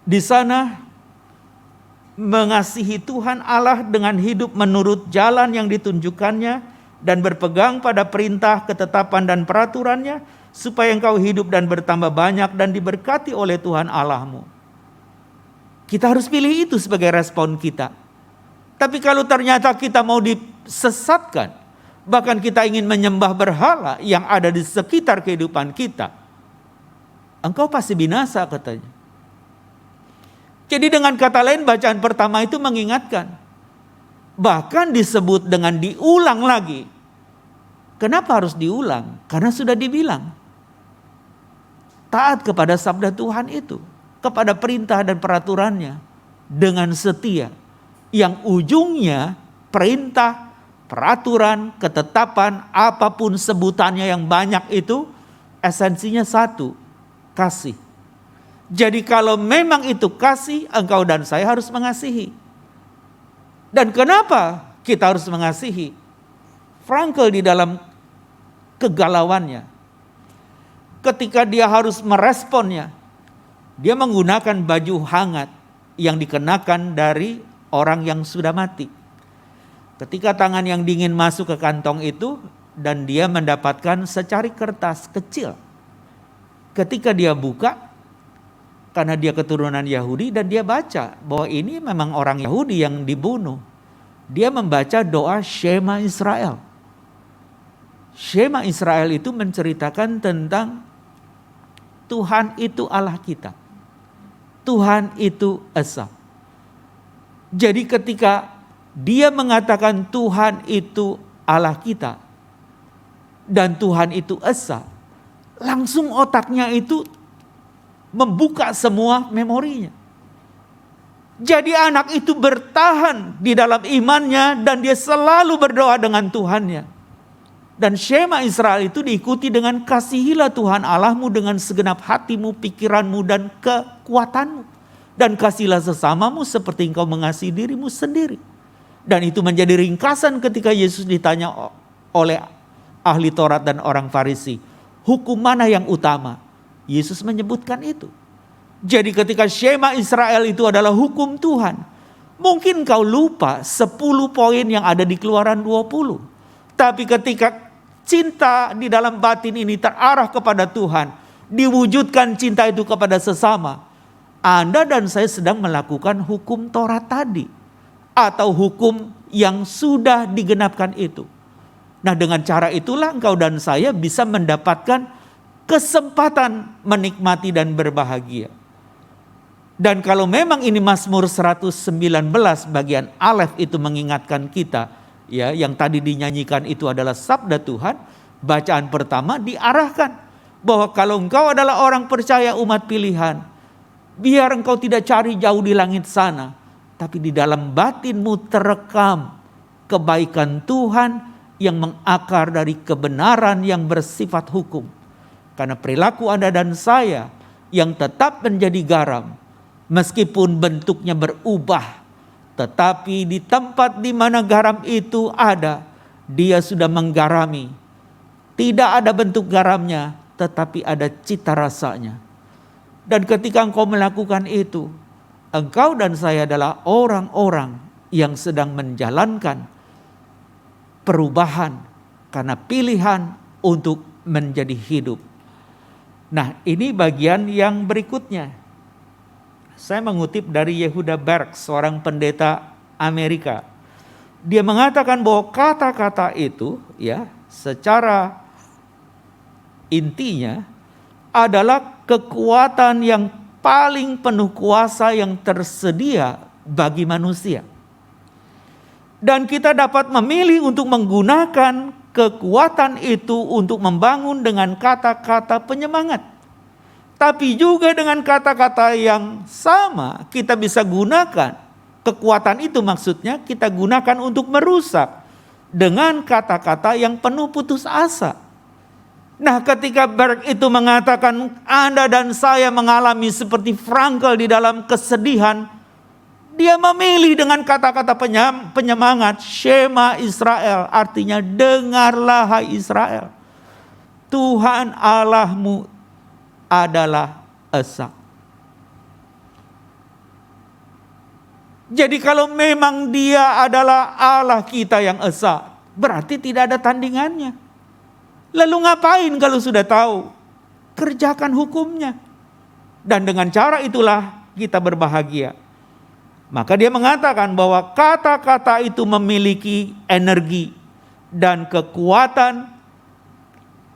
di sana mengasihi Tuhan Allah dengan hidup menurut jalan yang ditunjukkannya dan berpegang pada perintah, ketetapan dan peraturannya supaya engkau hidup dan bertambah banyak dan diberkati oleh Tuhan Allahmu. Kita harus pilih itu sebagai respon kita. Tapi kalau ternyata kita mau disesatkan, bahkan kita ingin menyembah berhala yang ada di sekitar kehidupan kita, engkau pasti binasa katanya. Jadi dengan kata lain bacaan pertama itu mengingatkan. Bahkan disebut dengan diulang lagi. Kenapa harus diulang? Karena sudah dibilang. Taat kepada sabda Tuhan itu. Kepada perintah dan peraturannya. Dengan setia. Yang ujungnya perintah, peraturan, ketetapan, apapun sebutannya yang banyak itu. Esensinya satu. Kasih. Jadi kalau memang itu kasih, engkau dan saya harus mengasihi. Dan kenapa kita harus mengasihi? Frankl di dalam kegalauannya, ketika dia harus meresponnya, dia menggunakan baju hangat yang dikenakan dari orang yang sudah mati. Ketika tangan yang dingin masuk ke kantong itu, dan dia mendapatkan secari kertas kecil. Ketika dia buka, karena dia keturunan Yahudi, dan dia baca bahwa ini memang orang Yahudi yang dibunuh. Dia membaca doa Shema Israel. Shema Israel itu menceritakan tentang Tuhan itu Allah kita. Tuhan itu Esa. Jadi ketika dia mengatakan Tuhan itu Allah kita dan Tuhan itu Esa, langsung otaknya itu membuka semua memorinya. Jadi anak itu bertahan di dalam imannya dan dia selalu berdoa dengan Tuhannya. Dan Shema Israel itu diikuti dengan kasihilah Tuhan Allahmu dengan segenap hatimu, pikiranmu dan kekuatanmu. Dan kasihilah sesamamu seperti engkau mengasihi dirimu sendiri. Dan itu menjadi ringkasan ketika Yesus ditanya oleh ahli Taurat dan orang Farisi. Hukum mana yang utama? Yesus menyebutkan itu. Jadi ketika Shema Israel itu adalah hukum Tuhan, mungkin kau lupa 10 poin yang ada di Keluaran 20. Tapi ketika cinta di dalam batin ini terarah kepada Tuhan, diwujudkan cinta itu kepada sesama, Anda dan saya sedang melakukan hukum Taurat tadi. Atau hukum yang sudah digenapkan itu. Nah dengan cara itulah engkau dan saya bisa mendapatkan kesempatan menikmati dan berbahagia. Dan kalau memang ini Mazmur 119 bagian Alef itu mengingatkan kita, ya, yang tadi dinyanyikan itu adalah sabda Tuhan, bacaan pertama diarahkan bahwa kalau engkau adalah orang percaya umat pilihan, biar engkau tidak cari jauh di langit sana, tapi di dalam batinmu terekam kebaikan Tuhan yang mengakar dari kebenaran yang bersifat hukum. Karena perilaku Anda dan saya yang tetap menjadi garam, meskipun bentuknya berubah, tetapi di tempat di mana garam itu ada, dia sudah menggarami. Tidak ada bentuk garamnya, tetapi ada cita rasanya. Dan ketika engkau melakukan itu, engkau dan saya adalah orang-orang yang sedang menjalankan perubahan karena pilihan untuk menjadi hidup. Nah, ini bagian yang berikutnya. Saya mengutip dari Yehuda Berg, seorang pendeta Amerika. Dia mengatakan bahwa kata-kata itu, ya, secara intinya adalah kekuatan yang paling penuh kuasa yang tersedia bagi manusia. Dan kita dapat memilih untuk menggunakan kekuatan itu untuk membangun dengan kata-kata penyemangat. Tapi juga dengan kata-kata yang sama kita bisa gunakan. Kekuatan itu maksudnya kita gunakan untuk merusak dengan kata-kata yang penuh putus asa. Nah ketika Berg itu mengatakan Anda dan saya mengalami seperti Frankl di dalam kesedihan, dia memilih dengan kata-kata penyemangat Shema Israel, artinya dengarlah hai Israel, Tuhan Allahmu adalah Esa. Jadi kalau memang dia adalah Allah kita yang Esa, berarti tidak ada tandingannya. Lalu ngapain kalau sudah tahu? Kerjakan hukumnya. Dan dengan cara itulah kita berbahagia. Maka dia mengatakan bahwa kata-kata itu memiliki energi dan kekuatan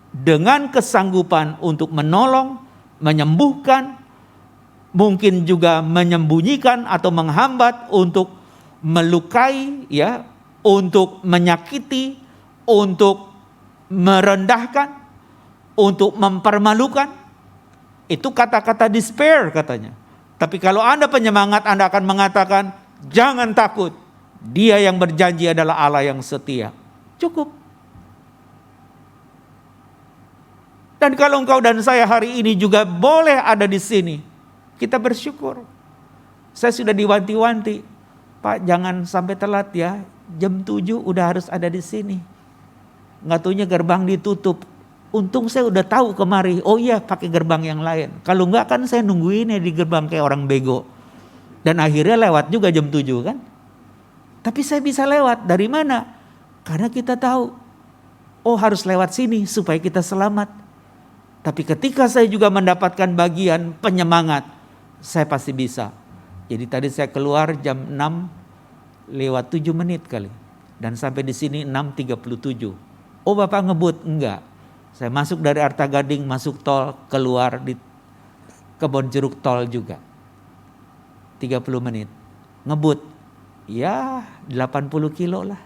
dengan kesanggupan untuk menolong, menyembuhkan, mungkin juga menyembunyikan atau menghambat, untuk melukai, ya, untuk menyakiti, untuk merendahkan, untuk mempermalukan. Itu kata-kata despair katanya. Tapi kalau Anda penyemangat, Anda akan mengatakan, jangan takut. Dia yang berjanji adalah Allah yang setia. Cukup. Dan kalau engkau dan saya hari ini juga boleh ada di sini, kita bersyukur. Saya sudah diwanti-wanti, Pak, jangan sampai telat ya. Jam 7 udah harus ada di sini. Nggak taunya gerbang ditutup. Untung saya udah tahu kemari, oh iya pakai gerbang yang lain. Kalau enggak kan saya nungguin ya di gerbang kayak orang bego. Dan akhirnya lewat juga jam 7 kan. Tapi saya bisa lewat, dari mana? Karena kita tahu, oh harus lewat sini supaya kita selamat. Tapi ketika saya juga mendapatkan bagian penyemangat, saya pasti bisa. Jadi tadi saya keluar jam 6 lewat 7 menit kali. Dan sampai di sini 6.37. Oh Bapak ngebut? Enggak. Saya masuk dari Arta Gading, masuk tol, keluar di Kebon Jeruk tol juga. 30 menit. Ngebut. Ya 80 kilo lah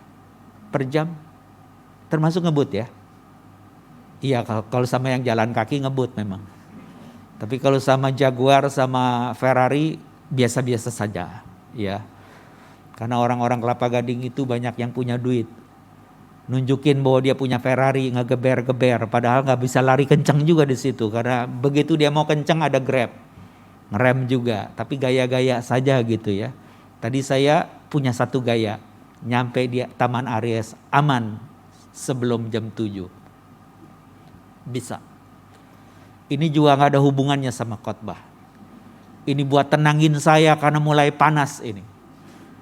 per jam. Termasuk ngebut ya. Iya kalau sama yang jalan kaki ngebut memang. Tapi kalau sama Jaguar sama Ferrari biasa-biasa saja. Ya. Karena orang-orang Kelapa Gading itu banyak yang punya duit. Nunjukin bahwa dia punya Ferrari, ngegeber-geber, padahal nggak bisa lari kencang juga di situ, karena begitu dia mau kencang ada Grab, ngerem juga, tapi gaya-gaya saja gitu ya. Tadi saya punya satu gaya, nyampe di Taman Aries aman sebelum jam 7, bisa. Ini juga nggak ada hubungannya sama khotbah. Ini buat tenangin saya karena mulai panas ini.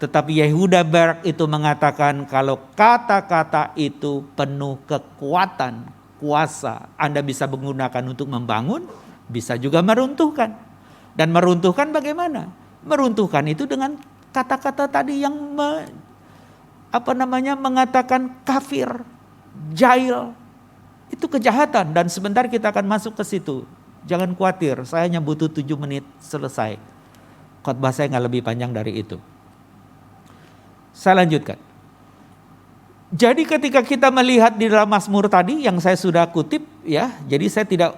Tetapi Yehuda Berg itu mengatakan kalau kata-kata itu penuh kekuatan, kuasa. Anda bisa menggunakan untuk membangun, bisa juga meruntuhkan. Dan meruntuhkan bagaimana? Meruntuhkan itu dengan kata-kata tadi yang mengatakan kafir, jahil. Itu kejahatan dan sebentar kita akan masuk ke situ. Jangan khawatir, saya hanya butuh 7 menit selesai. Khotbah saya nggak lebih panjang dari itu. Saya lanjutkan. Jadi ketika kita melihat di dalam Mazmur tadi yang saya sudah kutip ya, jadi saya tidak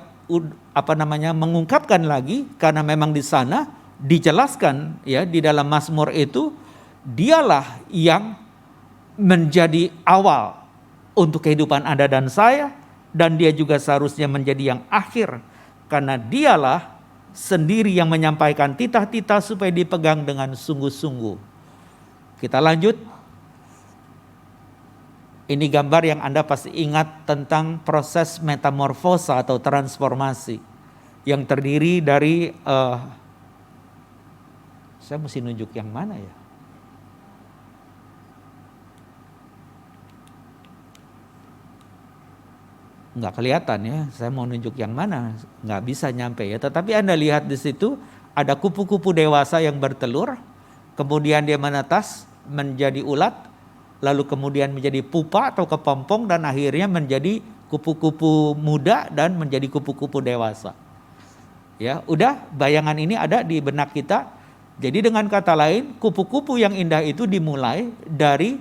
mengungkapkan lagi karena memang di sana dijelaskan ya di dalam Mazmur itu dialah yang menjadi awal untuk kehidupan Anda dan saya, dan dia juga seharusnya menjadi yang akhir karena dialah sendiri yang menyampaikan titah-titah supaya dipegang dengan sungguh-sungguh. Kita lanjut. Ini gambar yang Anda pasti ingat tentang proses metamorfosa atau transformasi yang terdiri dari saya mesti nunjuk yang mana ya? Nggak kelihatan ya, saya mau nunjuk yang mana, nggak bisa nyampe ya. Tetapi Anda lihat di situ ada kupu-kupu dewasa yang bertelur, kemudian dia menetas menjadi ulat, lalu kemudian menjadi pupa atau kepompong, dan akhirnya menjadi kupu-kupu muda dan menjadi kupu-kupu dewasa. Ya, udah bayangan ini ada di benak kita. Jadi dengan kata lain, kupu-kupu yang indah itu dimulai dari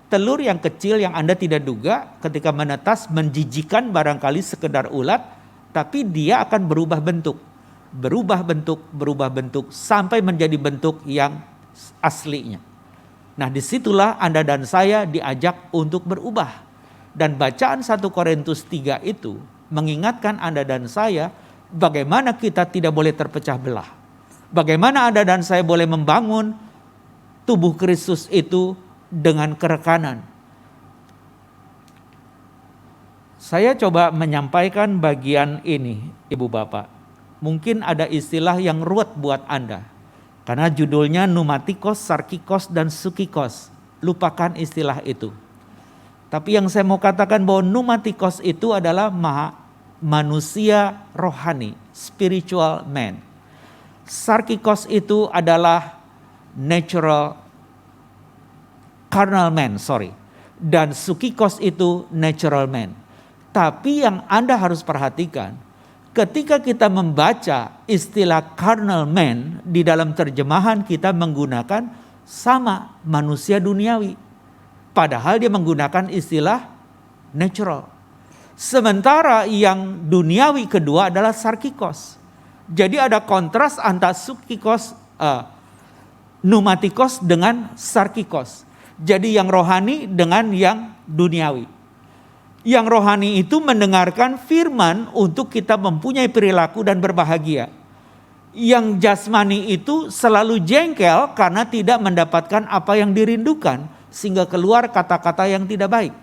telur yang kecil yang Anda tidak duga, ketika menetas menjijikan barangkali sekedar ulat, tapi dia akan berubah bentuk sampai menjadi bentuk yang aslinya. Nah disitulah Anda dan saya diajak untuk berubah. Dan bacaan 1 Korintus 3 itu mengingatkan Anda dan saya bagaimana kita tidak boleh terpecah belah. Bagaimana Anda dan saya boleh membangun tubuh Kristus itu dengan kerekanan. Saya coba menyampaikan bagian ini, Ibu Bapak. Mungkin ada istilah yang ruwet buat Anda. Karena judulnya pneumatikos, sarkikos, dan sukikos. Lupakan istilah itu. Tapi yang saya mau katakan bahwa pneumatikos itu adalah manusia rohani, spiritual man. Sarkikos itu adalah carnal man, dan sukikos itu natural man. Tapi yang Anda harus perhatikan, ketika kita membaca istilah carnal man di dalam terjemahan kita menggunakan sama manusia duniawi. Padahal dia menggunakan istilah natural. Sementara yang duniawi kedua adalah sarkikos. Jadi ada kontras antara sukikos, pneumatikos dengan sarkikos. Jadi yang rohani dengan yang duniawi. Yang rohani itu mendengarkan firman untuk kita mempunyai perilaku dan berbahagia. Yang jasmani itu selalu jengkel karena tidak mendapatkan apa yang dirindukan, sehingga keluar kata-kata yang tidak baik.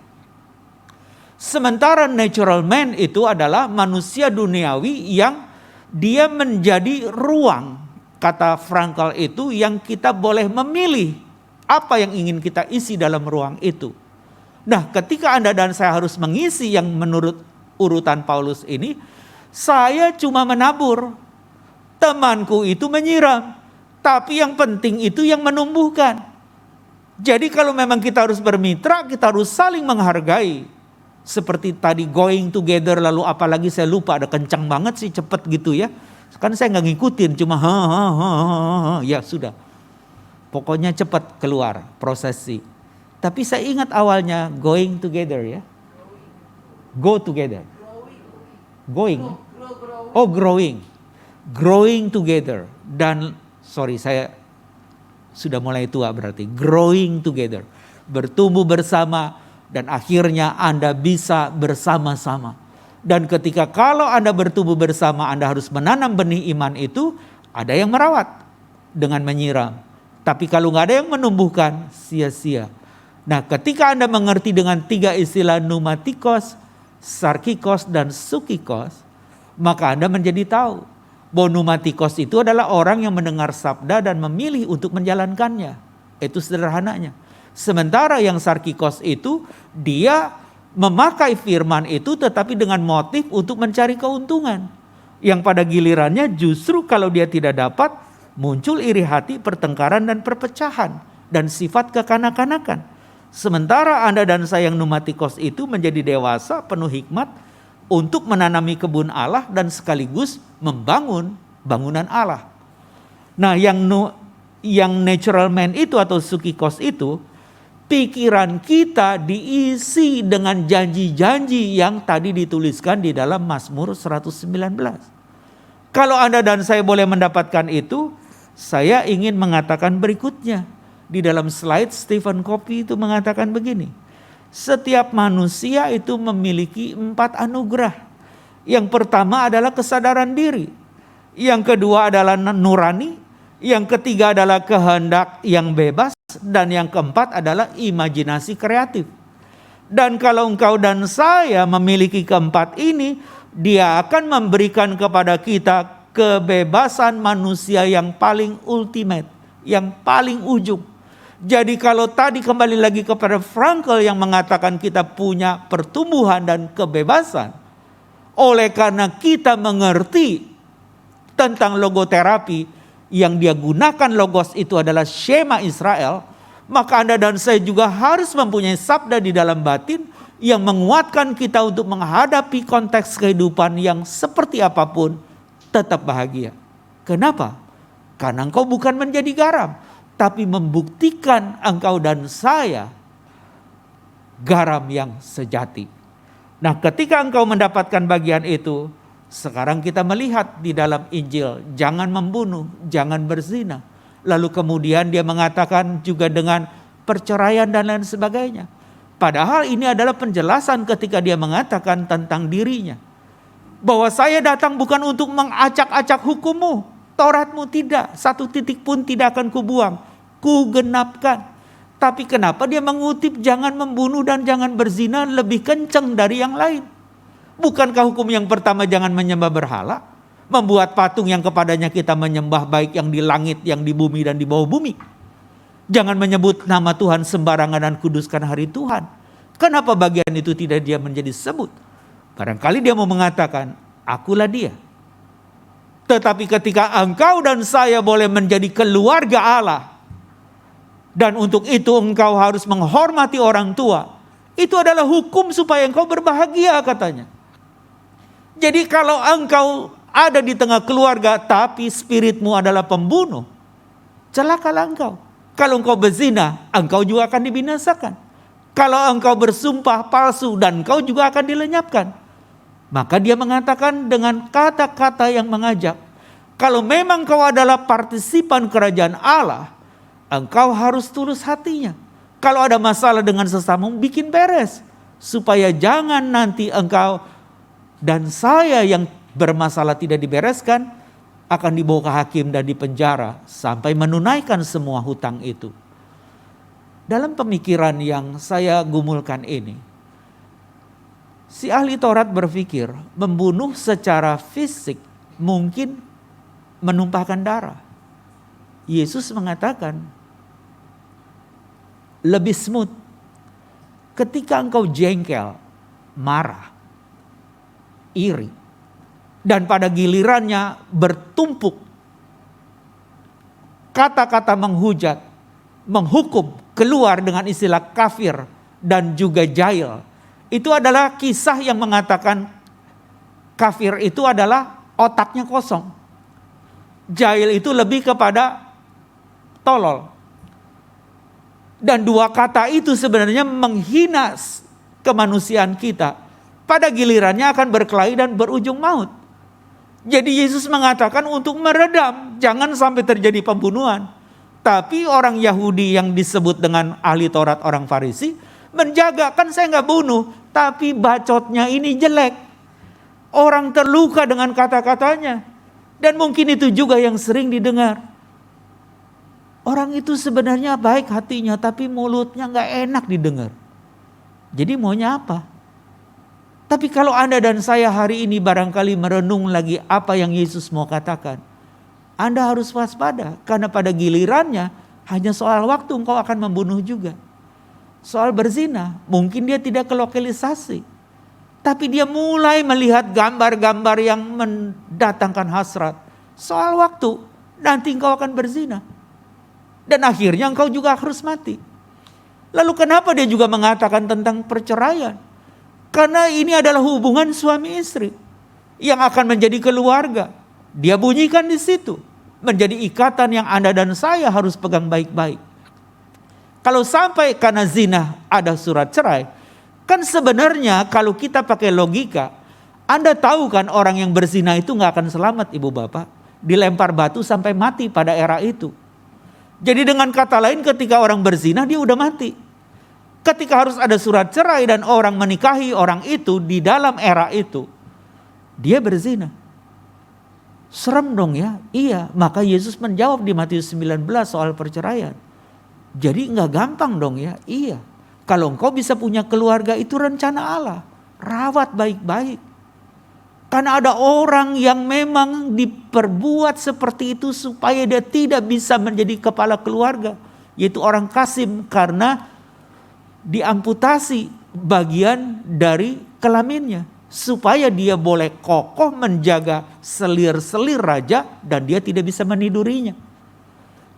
Sementara natural man itu adalah manusia duniawi yang dia menjadi ruang, kata Frankl itu, yang kita boleh memilih apa yang ingin kita isi dalam ruang itu. Nah, ketika Anda dan saya harus mengisi yang menurut urutan Paulus ini, saya cuma menabur, temanku itu menyiram, tapi yang penting itu yang menumbuhkan. Jadi kalau memang kita harus bermitra, kita harus saling menghargai. Seperti tadi going together, lalu apalagi saya lupa, ada kencang banget sih, cepet gitu ya. Kan saya nggak ngikutin, cuma ya sudah. Pokoknya cepat keluar prosesi. Tapi saya ingat awalnya going together ya. Go together. Going. Oh, growing. Growing together. Dan saya sudah mulai tua berarti. Growing together. Bertumbuh bersama dan akhirnya Anda bisa bersama-sama. Dan ketika kalau Anda bertumbuh bersama, Anda harus menanam benih iman itu, ada yang merawat dengan menyiram. Tapi kalau nggak ada yang menumbuhkan, sia-sia. Nah, ketika Anda mengerti dengan 3 istilah pneumatikos, sarkikos, dan sukikos, maka Anda menjadi tahu bahwa pneumatikos itu adalah orang yang mendengar sabda dan memilih untuk menjalankannya. Itu sederhananya. Sementara yang sarkikos itu, dia memakai firman itu tetapi dengan motif untuk mencari keuntungan. Yang pada gilirannya justru kalau dia tidak dapat, muncul iri hati, pertengkaran, dan perpecahan, dan sifat kekanak-kanakan. Sementara Anda dan saya yang pneumatikos itu menjadi dewasa, penuh hikmat, untuk menanami kebun Allah dan sekaligus membangun bangunan Allah. Nah, yang natural man itu atau sukikos itu, pikiran kita diisi dengan janji-janji yang tadi dituliskan di dalam Mazmur 119. Kalau Anda dan saya boleh mendapatkan itu, saya ingin mengatakan berikutnya. Di dalam slide Stephen Covey itu mengatakan begini. Setiap manusia itu memiliki 4 anugerah. Yang pertama adalah kesadaran diri. Yang kedua adalah nurani. Yang ketiga adalah kehendak yang bebas. Dan yang keempat adalah imajinasi kreatif. Dan kalau engkau dan saya memiliki keempat ini, dia akan memberikan kepada kita kebebasan manusia yang paling ultimate, yang paling ujung. Jadi kalau tadi kembali lagi kepada Frankl yang mengatakan kita punya pertumbuhan dan kebebasan, oleh karena kita mengerti tentang logoterapi, yang dia gunakan logos itu adalah Shema Israel, maka Anda dan saya juga harus mempunyai sabda di dalam batin yang menguatkan kita untuk menghadapi konteks kehidupan yang seperti apapun tetap bahagia. Kenapa? Karena engkau bukan menjadi garam, tapi membuktikan engkau dan saya garam yang sejati. Nah, ketika engkau mendapatkan bagian itu, sekarang kita melihat di dalam Injil, jangan membunuh, jangan berzina. Lalu kemudian dia mengatakan juga dengan perceraian dan lain sebagainya. Padahal ini adalah penjelasan ketika dia mengatakan tentang dirinya. Bahwa saya datang bukan untuk mengacak-acak hukummu, Tauratmu tidak, 1 titik pun tidak akan kubuang, kugenapkan. Tapi kenapa dia mengutip jangan membunuh dan jangan berzina lebih kencang dari yang lain? Bukankah hukum yang pertama jangan menyembah berhala? Membuat patung yang kepadanya kita menyembah, baik yang di langit, yang di bumi, dan di bawah bumi. Jangan menyebut nama Tuhan sembarangan dan kuduskan hari Tuhan. Kenapa bagian itu tidak dia menjadi sebut? Barangkali dia mau mengatakan, akulah dia. Tetapi ketika engkau dan saya boleh menjadi keluarga Allah, Dan untuk itu engkau harus menghormati orang tua. Itu adalah hukum supaya engkau berbahagia katanya. Jadi kalau engkau ada di tengah keluarga tapi spiritmu adalah pembunuh, celakalah engkau. Kalau engkau berzina, engkau juga akan dibinasakan. Kalau engkau bersumpah palsu dan engkau juga akan dilenyapkan. Maka dia mengatakan dengan kata-kata yang mengajak, kalau memang kau adalah partisipan kerajaan Allah, engkau harus tulus hatinya. Kalau ada masalah dengan sesamamu, bikin beres. Supaya jangan nanti engkau dan saya yang bermasalah tidak dibereskan, akan dibawa ke hakim dan dipenjara sampai menunaikan semua hutang itu. Dalam pemikiran yang saya gumulkan ini, si ahli Taurat berpikir membunuh secara fisik mungkin menumpahkan darah. Yesus mengatakan lebih smooth ketika engkau jengkel, marah, iri, dan pada gilirannya bertumpuk kata-kata menghujat, menghukum, keluar dengan istilah kafir dan juga jahil. Itu adalah kisah yang mengatakan kafir itu adalah otaknya kosong. Jahil itu lebih kepada tolol. Dan dua kata itu sebenarnya menghina kemanusiaan kita. Pada gilirannya akan berkelahi dan berujung maut. Jadi Yesus mengatakan untuk meredam, jangan sampai terjadi pembunuhan. Tapi orang Yahudi yang disebut dengan ahli Taurat, orang Farisi, menjaga, kan saya nggak bunuh, tapi bacotnya ini jelek. Orang terluka dengan kata-katanya. Dan mungkin itu juga yang sering didengar. Orang itu sebenarnya baik hatinya, tapi mulutnya nggak enak didengar. Jadi maunya apa? Tapi kalau Anda dan saya hari ini barangkali merenung lagi apa yang Yesus mau katakan, Anda harus waspada, karena pada gilirannya hanya soal waktu engkau akan membunuh juga. Soal berzina, mungkin dia tidak ke lokalisasi, tapi dia mulai melihat gambar-gambar yang mendatangkan hasrat. Soal waktu, nanti engkau akan berzina. Dan akhirnya engkau juga harus mati. Lalu kenapa dia juga mengatakan tentang perceraian? Karena ini adalah hubungan suami istri yang akan menjadi keluarga. Dia bunyikan di situ. Menjadi ikatan yang Anda dan saya harus pegang baik-baik. Kalau sampai karena zina ada surat cerai, kan sebenarnya kalau kita pakai logika, Anda tahu kan orang yang berzina itu gak akan selamat ibu bapak. Dilempar batu sampai mati pada era itu. Jadi dengan kata lain ketika orang berzina dia udah mati. Ketika harus ada surat cerai dan orang menikahi orang itu di dalam era itu, dia berzina. Serem dong ya? Iya, maka Yesus menjawab di Matius 19 soal perceraian. Jadi nggak gampang dong ya? Iya. Kalau engkau bisa punya keluarga itu rencana Allah. Rawat baik-baik. Karena ada orang yang memang diperbuat seperti itu supaya dia tidak bisa menjadi kepala keluarga. Yaitu orang Kasim, karena diamputasi bagian dari kelaminnya. Supaya dia boleh kokoh menjaga selir-selir raja dan dia tidak bisa menidurinya.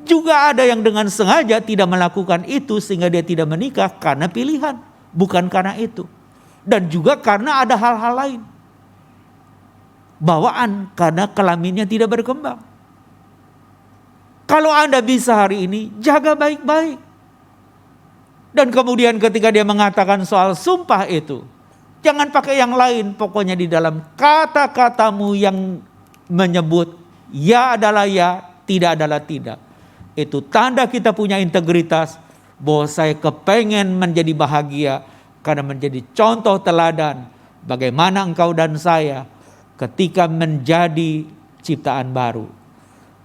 Juga ada yang dengan sengaja tidak melakukan itu sehingga dia tidak menikah karena pilihan. Bukan karena itu. Dan juga karena ada hal-hal lain. Bawaan karena kelaminnya tidak berkembang. Kalau Anda bisa hari ini, jaga baik-baik. Dan kemudian ketika dia mengatakan soal sumpah itu, jangan pakai yang lain, pokoknya di dalam kata-katamu yang menyebut ya adalah ya, tidak adalah tidak. Itu tanda kita punya integritas, bahwa saya kepengen menjadi bahagia karena menjadi contoh teladan bagaimana engkau dan saya ketika menjadi ciptaan baru.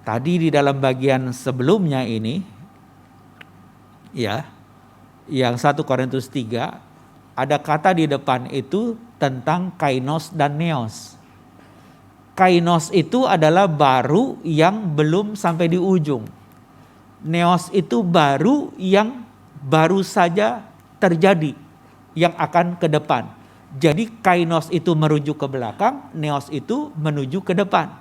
Tadi di dalam bagian sebelumnya ini, ya, yang 1 Korintus 3, ada kata di depan itu tentang kainos dan neos. Kainos itu adalah baru yang belum sampai di ujung. Neos itu baru yang baru saja terjadi, yang akan ke depan. Jadi kainos itu merujuk ke belakang, neos itu menuju ke depan.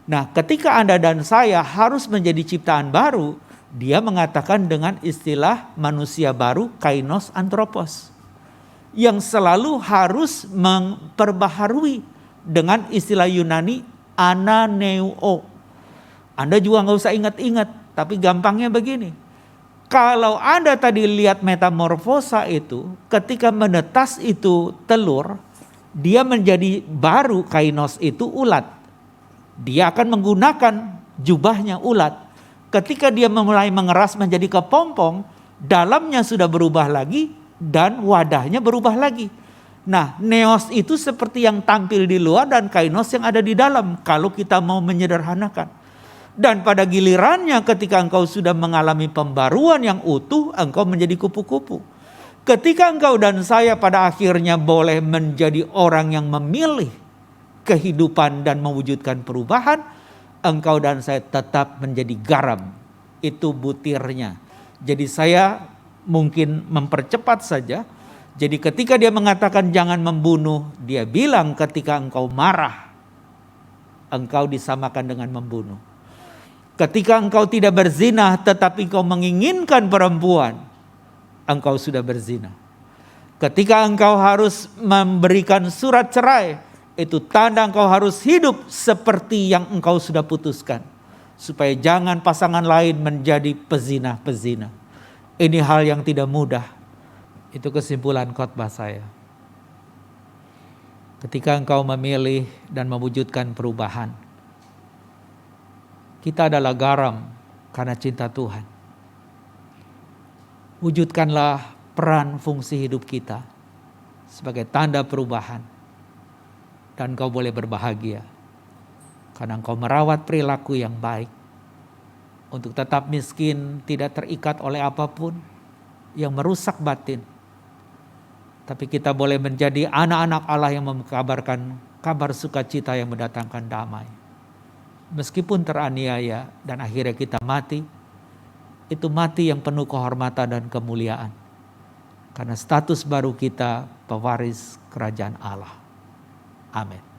Nah, ketika Anda dan saya harus menjadi ciptaan baru, Dia mengatakan dengan istilah manusia baru, kainos anthropos, yang selalu harus memperbaharui dengan istilah Yunani ananeo. Anda juga nggak usah ingat-ingat, tapi gampangnya begini. Kalau Anda tadi lihat metamorfosa itu, ketika menetas itu telur, dia menjadi baru, kainos itu ulat. Dia akan menggunakan jubahnya ulat. Ketika dia mulai mengeras menjadi kepompong, dalamnya sudah berubah lagi dan wadahnya berubah lagi. Nah, neos itu seperti yang tampil di luar dan kainos yang ada di dalam kalau kita mau menyederhanakan. Dan pada gilirannya ketika engkau sudah mengalami pembaruan yang utuh, engkau menjadi kupu-kupu. Ketika engkau dan saya pada akhirnya boleh menjadi orang yang memilih kehidupan dan mewujudkan perubahan, engkau dan saya tetap menjadi garam. Itu butirnya. Jadi saya mungkin mempercepat saja. Jadi ketika dia mengatakan jangan membunuh, dia bilang ketika engkau marah, engkau disamakan dengan membunuh. Ketika engkau tidak berzina tetapi engkau menginginkan perempuan, engkau sudah berzina. Ketika engkau harus memberikan surat cerai, itu tanda engkau harus hidup seperti yang engkau sudah putuskan. Supaya jangan pasangan lain menjadi pezina-pezina. Ini hal yang tidak mudah. Itu kesimpulan khotbah saya. Ketika engkau memilih dan mewujudkan perubahan, kita adalah garam karena cinta Tuhan. Wujudkanlah peran fungsi hidup kita sebagai tanda perubahan. Dan kau boleh berbahagia. Karena engkau merawat perilaku yang baik. Untuk tetap miskin, tidak terikat oleh apapun yang merusak batin. Tapi kita boleh menjadi anak-anak Allah yang mengkabarkan kabar sukacita yang mendatangkan damai. Meskipun teraniaya dan akhirnya kita mati, itu mati yang penuh kehormatan dan kemuliaan. Karena status baru kita pewaris kerajaan Allah. Amin.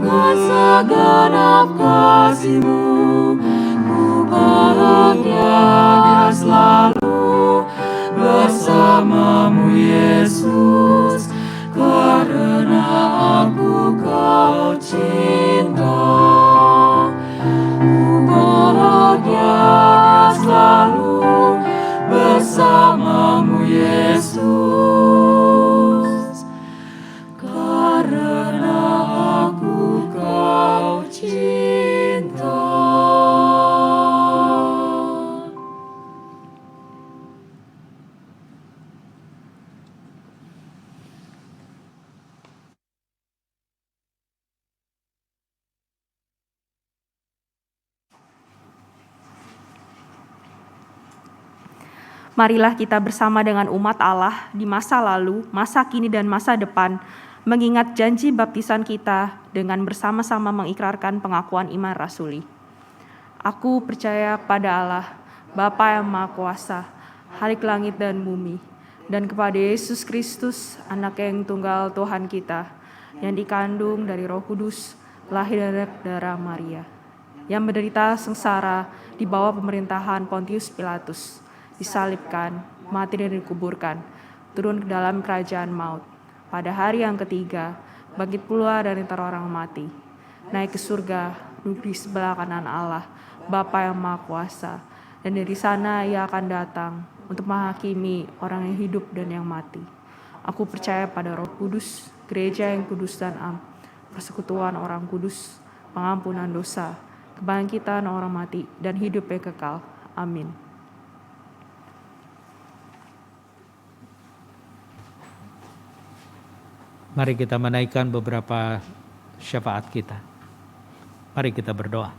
segenap kasih-Mu. Ku bahagia selalu bersama-Mu Yesus, karena aku Kau cinta. Ku bahagia selalu bersama-Mu Yesus, karena aku Kau cinta. Marilah kita bersama dengan umat Allah di masa lalu, masa kini, dan masa depan, mengingat janji baptisan kita dengan bersama-sama mengikrarkan pengakuan iman rasuli. Aku percaya pada Allah, Bapa yang Maha Kuasa, Khalik langit dan bumi, dan kepada Yesus Kristus, Anak yang tunggal Tuhan kita, yang dikandung dari Roh Kudus, lahir dari darah Maria, yang menderita sengsara di bawah pemerintahan Pontius Pilatus, disalibkan, mati dan dikuburkan, turun ke dalam kerajaan maut. Pada hari yang ketiga, bangkit pula dari antara orang mati, naik ke surga, duduk di sebelah kanan Allah, Bapa yang Maha Kuasa, dan dari sana Ia akan datang untuk menghakimi orang yang hidup dan yang mati. Aku percaya pada Roh Kudus, gereja yang kudus dan am, persekutuan orang kudus, pengampunan dosa, kebangkitan orang mati, dan hidup yang kekal. Amin. Mari kita menaikkan beberapa syafaat kita. Mari kita berdoa.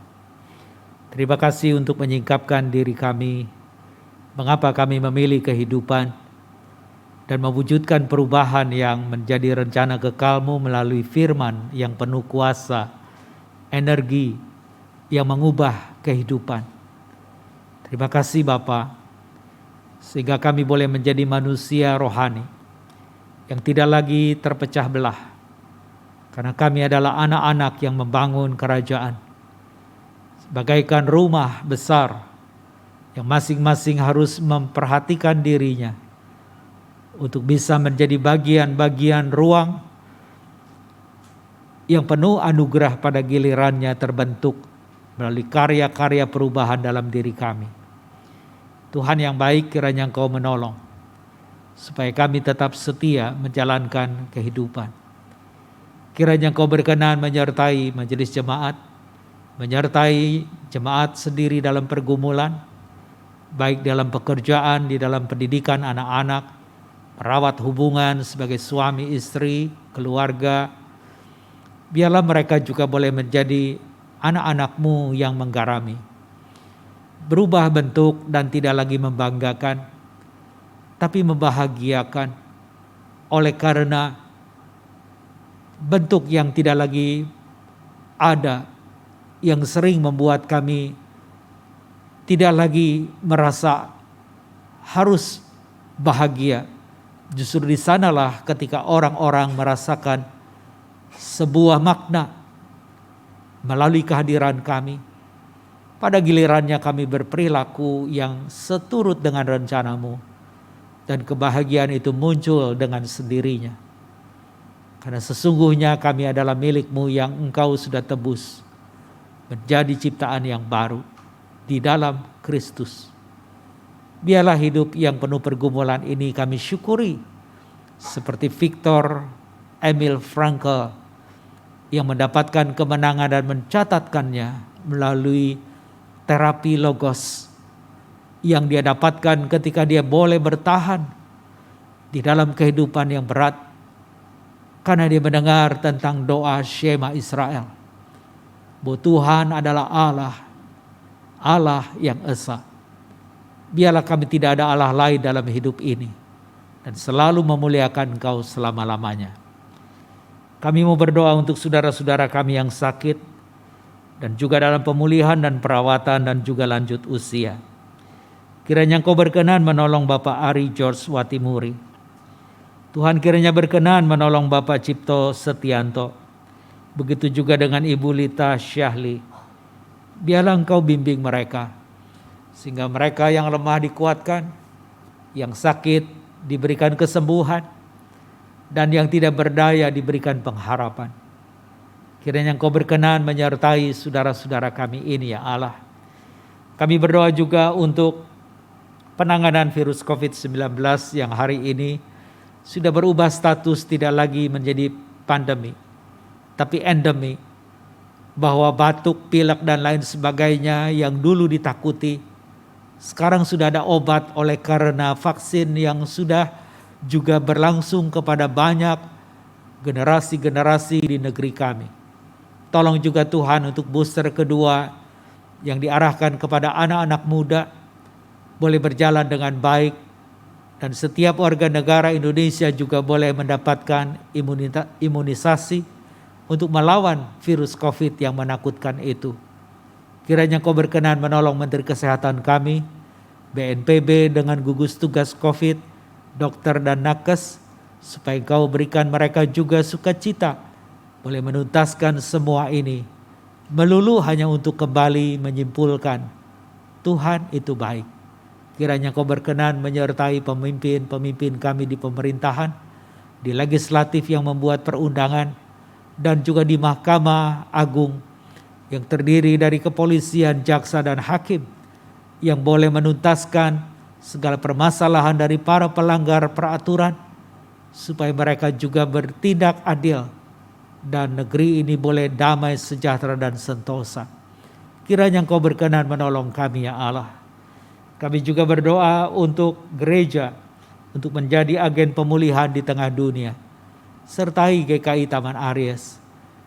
Terima kasih untuk menyingkapkan diri kami, mengapa kami memilih kehidupan, dan mewujudkan perubahan yang menjadi rencana kekal-Mu melalui firman yang penuh kuasa, energi yang mengubah kehidupan. Terima kasih Bapa, sehingga kami boleh menjadi manusia rohani yang tidak lagi terpecah belah, karena kami adalah anak-anak yang membangun kerajaan, bagaikan rumah besar yang masing-masing harus memperhatikan dirinya untuk bisa menjadi bagian-bagian ruang yang penuh anugerah pada gilirannya terbentuk melalui karya-karya perubahan dalam diri kami. Tuhan yang baik, kiranya Engkau menolong supaya kami tetap setia menjalankan kehidupan. Kiranya Engkau berkenan menyertai majelis jemaat, menyertai jemaat sendiri dalam pergumulan, baik dalam pekerjaan, di dalam pendidikan anak-anak, merawat hubungan sebagai suami istri, keluarga. Biarlah mereka juga boleh menjadi anak-anak-Mu yang menggarami, berubah bentuk dan tidak lagi membanggakan, tapi membahagiakan, oleh karena bentuk yang tidak lagi ada, yang sering membuat kami tidak lagi merasa harus bahagia. Justru di sanalah ketika orang-orang merasakan sebuah makna melalui kehadiran kami. Pada gilirannya kami berperilaku yang seturut dengan rencana-Mu, dan kebahagiaan itu muncul dengan sendirinya. Karena sesungguhnya kami adalah milik-Mu yang Engkau sudah tebus, menjadi ciptaan yang baru di dalam Kristus. Biarlah hidup yang penuh pergumulan ini kami syukuri, seperti Viktor Emil Frankl yang mendapatkan kemenangan dan mencatatkannya melalui terapi logos yang dia dapatkan ketika dia boleh bertahan di dalam kehidupan yang berat, karena dia mendengar tentang doa Shema Israel, bahwa Tuhan adalah Allah yang esa. Biarlah kami tidak ada Allah lain dalam hidup ini, dan selalu memuliakan Engkau selama-lamanya. Kami mau berdoa untuk saudara-saudara kami yang sakit, dan juga dalam pemulihan dan perawatan dan juga lanjut usia. Kiranya Engkau berkenan menolong Bapak Ari George Watimuri. Tuhan kiranya berkenan menolong Bapak Cipto Setianto. Begitu juga dengan Ibu Lita Syahli. Biarlah Engkau bimbing mereka, sehingga mereka yang lemah dikuatkan, yang sakit diberikan kesembuhan, dan yang tidak berdaya diberikan pengharapan. Kiranya Engkau berkenan menyertai saudara-saudara kami ini ya Allah. Kami berdoa juga untuk penanganan virus COVID-19 yang hari ini sudah berubah status, tidak lagi menjadi pandemi, tapi endemi, bahwa batuk, pilek dan lain sebagainya yang dulu ditakuti, sekarang sudah ada obat oleh karena vaksin yang sudah juga berlangsung kepada banyak generasi-generasi di negeri kami. Tolong juga Tuhan untuk booster kedua yang diarahkan kepada anak-anak muda boleh berjalan dengan baik, dan setiap warga negara Indonesia juga boleh mendapatkan imunisasi untuk melawan virus COVID yang menakutkan itu. Kiranya Kau berkenan menolong Menteri Kesehatan kami, BNPB dengan gugus tugas COVID, dokter dan nakes, supaya Kau berikan mereka juga sukacita, boleh menuntaskan semua ini, melulu hanya untuk kembali menyimpulkan Tuhan itu baik. Kiranya Kau berkenan menyertai pemimpin-pemimpin kami di pemerintahan, di legislatif yang membuat perundangan, dan juga di Mahkamah Agung yang terdiri dari kepolisian, jaksa, dan hakim, yang boleh menuntaskan segala permasalahan dari para pelanggar peraturan, supaya mereka juga bertindak adil, dan negeri ini boleh damai, sejahtera, dan sentosa. Kiranya Engkau berkenan menolong kami ya Allah. Kami juga berdoa untuk gereja, untuk menjadi agen pemulihan di tengah dunia. Sertai GKI Taman Aries,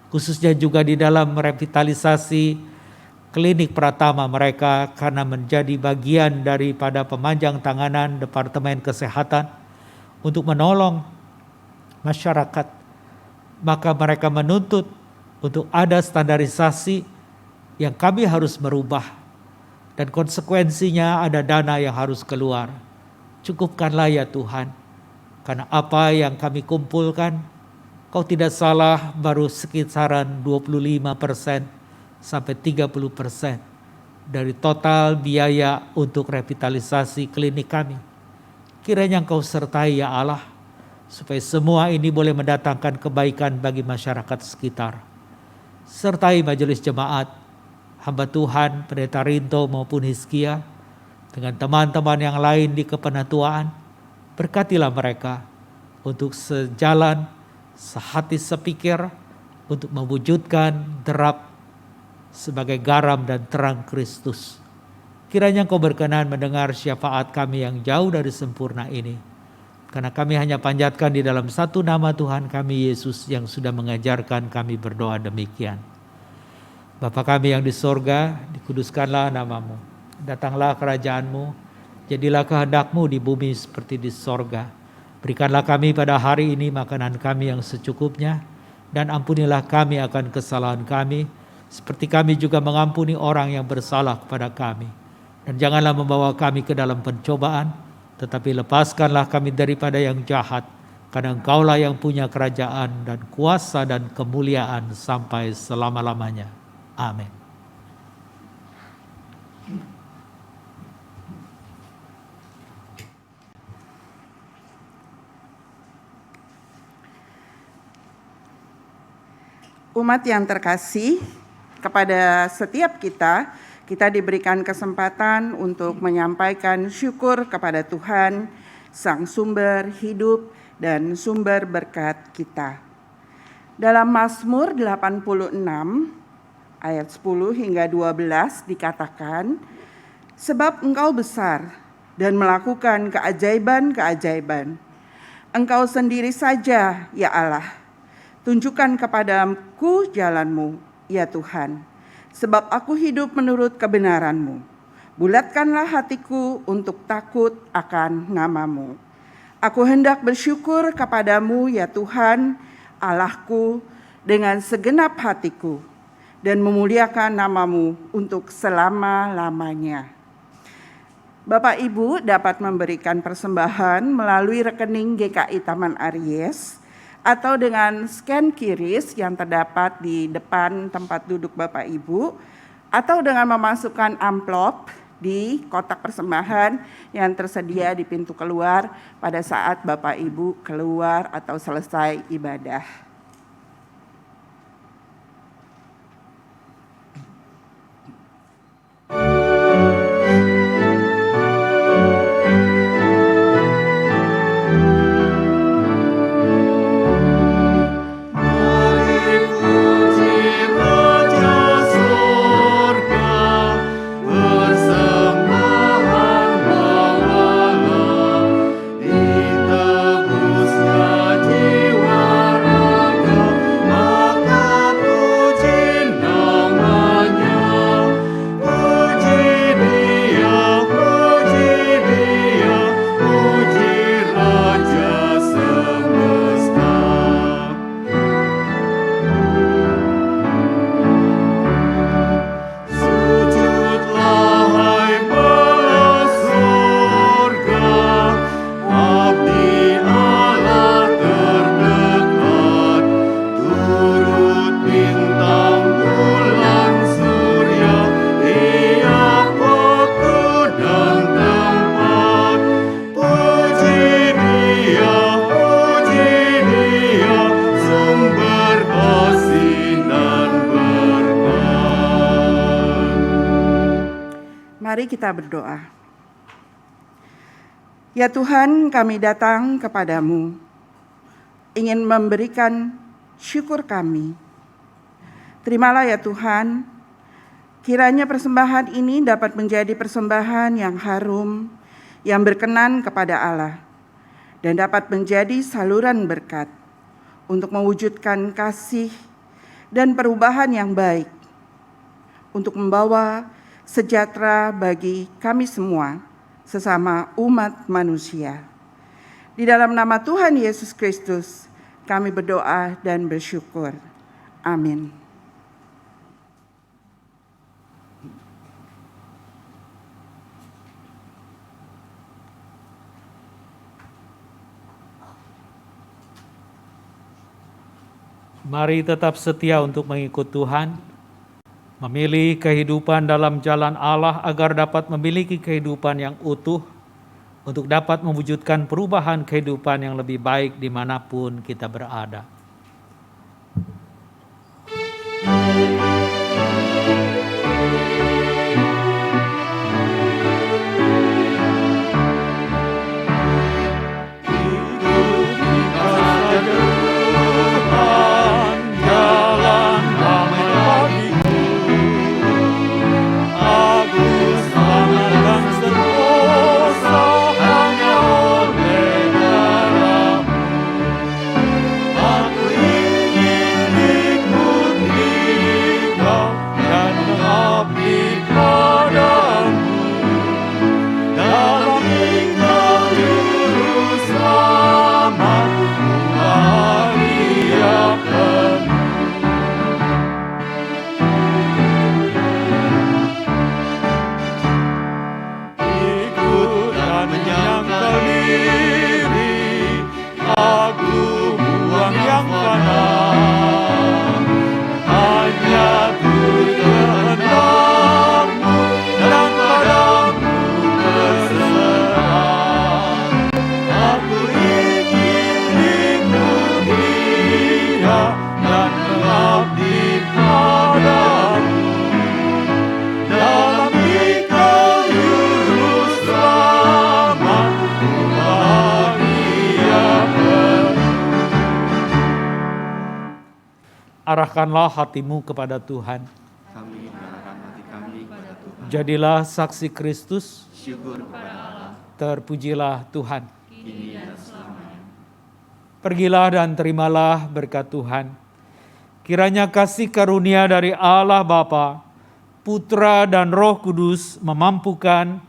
khususnya juga di dalam revitalisasi klinik Pratama mereka, karena menjadi bagian daripada pemanjang tanganan Departemen Kesehatan untuk menolong masyarakat. Maka mereka menuntut untuk ada standarisasi yang kami harus merubah, dan konsekuensinya ada dana yang harus keluar. Cukupkanlah ya Tuhan, karena apa yang kami kumpulkan, Kau tidak salah, baru sekitaran 25% sampai 30% dari total biaya untuk revitalisasi klinik kami. Kiranya Engkau sertai ya Allah, supaya semua ini boleh mendatangkan kebaikan bagi masyarakat sekitar. Sertai majelis jemaat, hamba Tuhan, Pendeta Rinto maupun Hizkia, dengan teman-teman yang lain di kepenatuaan, berkatilah mereka untuk sejalan, sehati sepikir, untuk mewujudkan derap sebagai garam dan terang Kristus. Kiranya Engkau berkenan mendengar syafaat kami yang jauh dari sempurna ini, karena kami hanya panjatkan di dalam satu nama Tuhan kami Yesus yang sudah mengajarkan kami berdoa demikian. Bapa kami yang di sorga, dikuduskanlah namamu, datanglah kerajaan-Mu, jadilah kehendak-Mu di bumi seperti di sorga. Berikanlah kami pada hari ini makanan kami yang secukupnya, dan ampunilah kami akan kesalahan kami, seperti kami juga mengampuni orang yang bersalah kepada kami. Dan janganlah membawa kami ke dalam pencobaan, tetapi lepaskanlah kami daripada yang jahat, karena Engkaulah yang punya kerajaan dan kuasa dan kemuliaan sampai selama-lamanya. Amin. Umat yang terkasih, kepada setiap kita diberikan kesempatan untuk menyampaikan syukur kepada Tuhan, Sang Sumber hidup dan sumber berkat kita. Dalam Mazmur 86 ayat 10 hingga 12 dikatakan, sebab Engkau besar dan melakukan keajaiban-keajaiban. Engkau sendiri saja, ya Allah. Tunjukkan kepadaku jalan-Mu, ya Tuhan, sebab aku hidup menurut kebenaran-Mu. Bulatkanlah hatiku untuk takut akan nama-Mu. Aku hendak bersyukur kepadamu, ya Tuhan, Allahku, dengan segenap hatiku, dan memuliakan nama-Mu untuk selama-lamanya. Bapak Ibu dapat memberikan persembahan melalui rekening GKI Taman Aries atau dengan scan QRIS yang terdapat di depan tempat duduk Bapak Ibu, atau dengan memasukkan amplop di kotak persembahan yang tersedia di pintu keluar pada saat Bapak Ibu keluar atau selesai ibadah. Mari kita berdoa. Ya Tuhan, kami datang kepadamu, ingin memberikan syukur kami. Terimalah ya Tuhan, kiranya persembahan ini dapat menjadi persembahan yang harum, yang berkenan kepada Allah, dan dapat menjadi saluran berkat untuk mewujudkan kasih dan perubahan yang baik, untuk membawa sejahtera bagi kami semua, sesama umat manusia. Di dalam nama Tuhan Yesus Kristus, kami berdoa dan bersyukur. Amin. Mari tetap setia untuk mengikut Tuhan, memilih kehidupan dalam jalan Allah agar dapat memiliki kehidupan yang utuh, untuk dapat mewujudkan perubahan kehidupan yang lebih baik dimanapun kita berada. Arahkanlah hatimu kepada Tuhan. Kami mengarahkan hati kami kepada Tuhan. Jadilah saksi Kristus. Syukur kepada Allah. Terpujilah Tuhan. Kini dan selamanya. Pergilah dan terimalah berkat Tuhan. Kiranya kasih karunia dari Allah Bapa, Putra dan Roh Kudus memampukan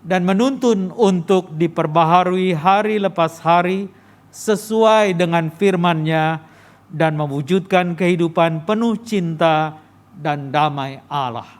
dan menuntun untuk diperbaharui hari lepas hari sesuai dengan firman-Nya dan mewujudkan kehidupan penuh cinta dan damai Allah.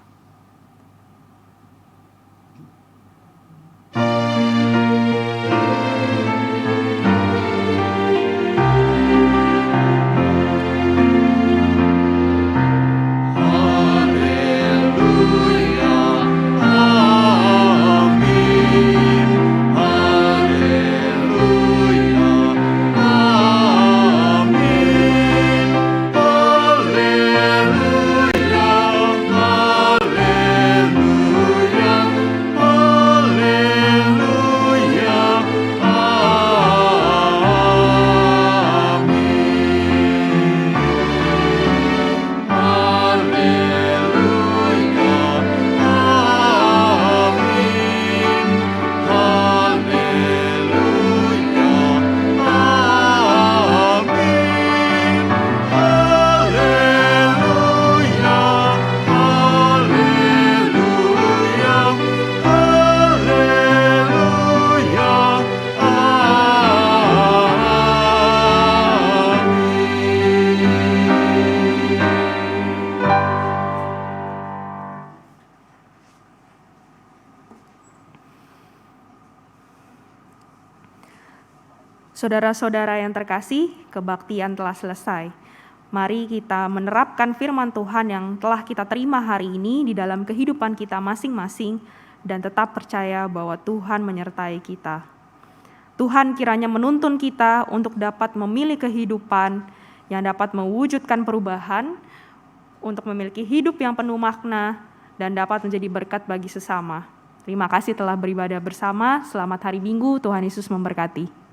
Saudara-saudara yang terkasih, kebaktian telah selesai. Mari kita menerapkan firman Tuhan yang telah kita terima hari ini di dalam kehidupan kita masing-masing dan tetap percaya bahwa Tuhan menyertai kita. Tuhan kiranya menuntun kita untuk dapat memilih kehidupan yang dapat mewujudkan perubahan, untuk memiliki hidup yang penuh makna dan dapat menjadi berkat bagi sesama. Terima kasih telah beribadah bersama. Selamat hari Minggu, Tuhan Yesus memberkati.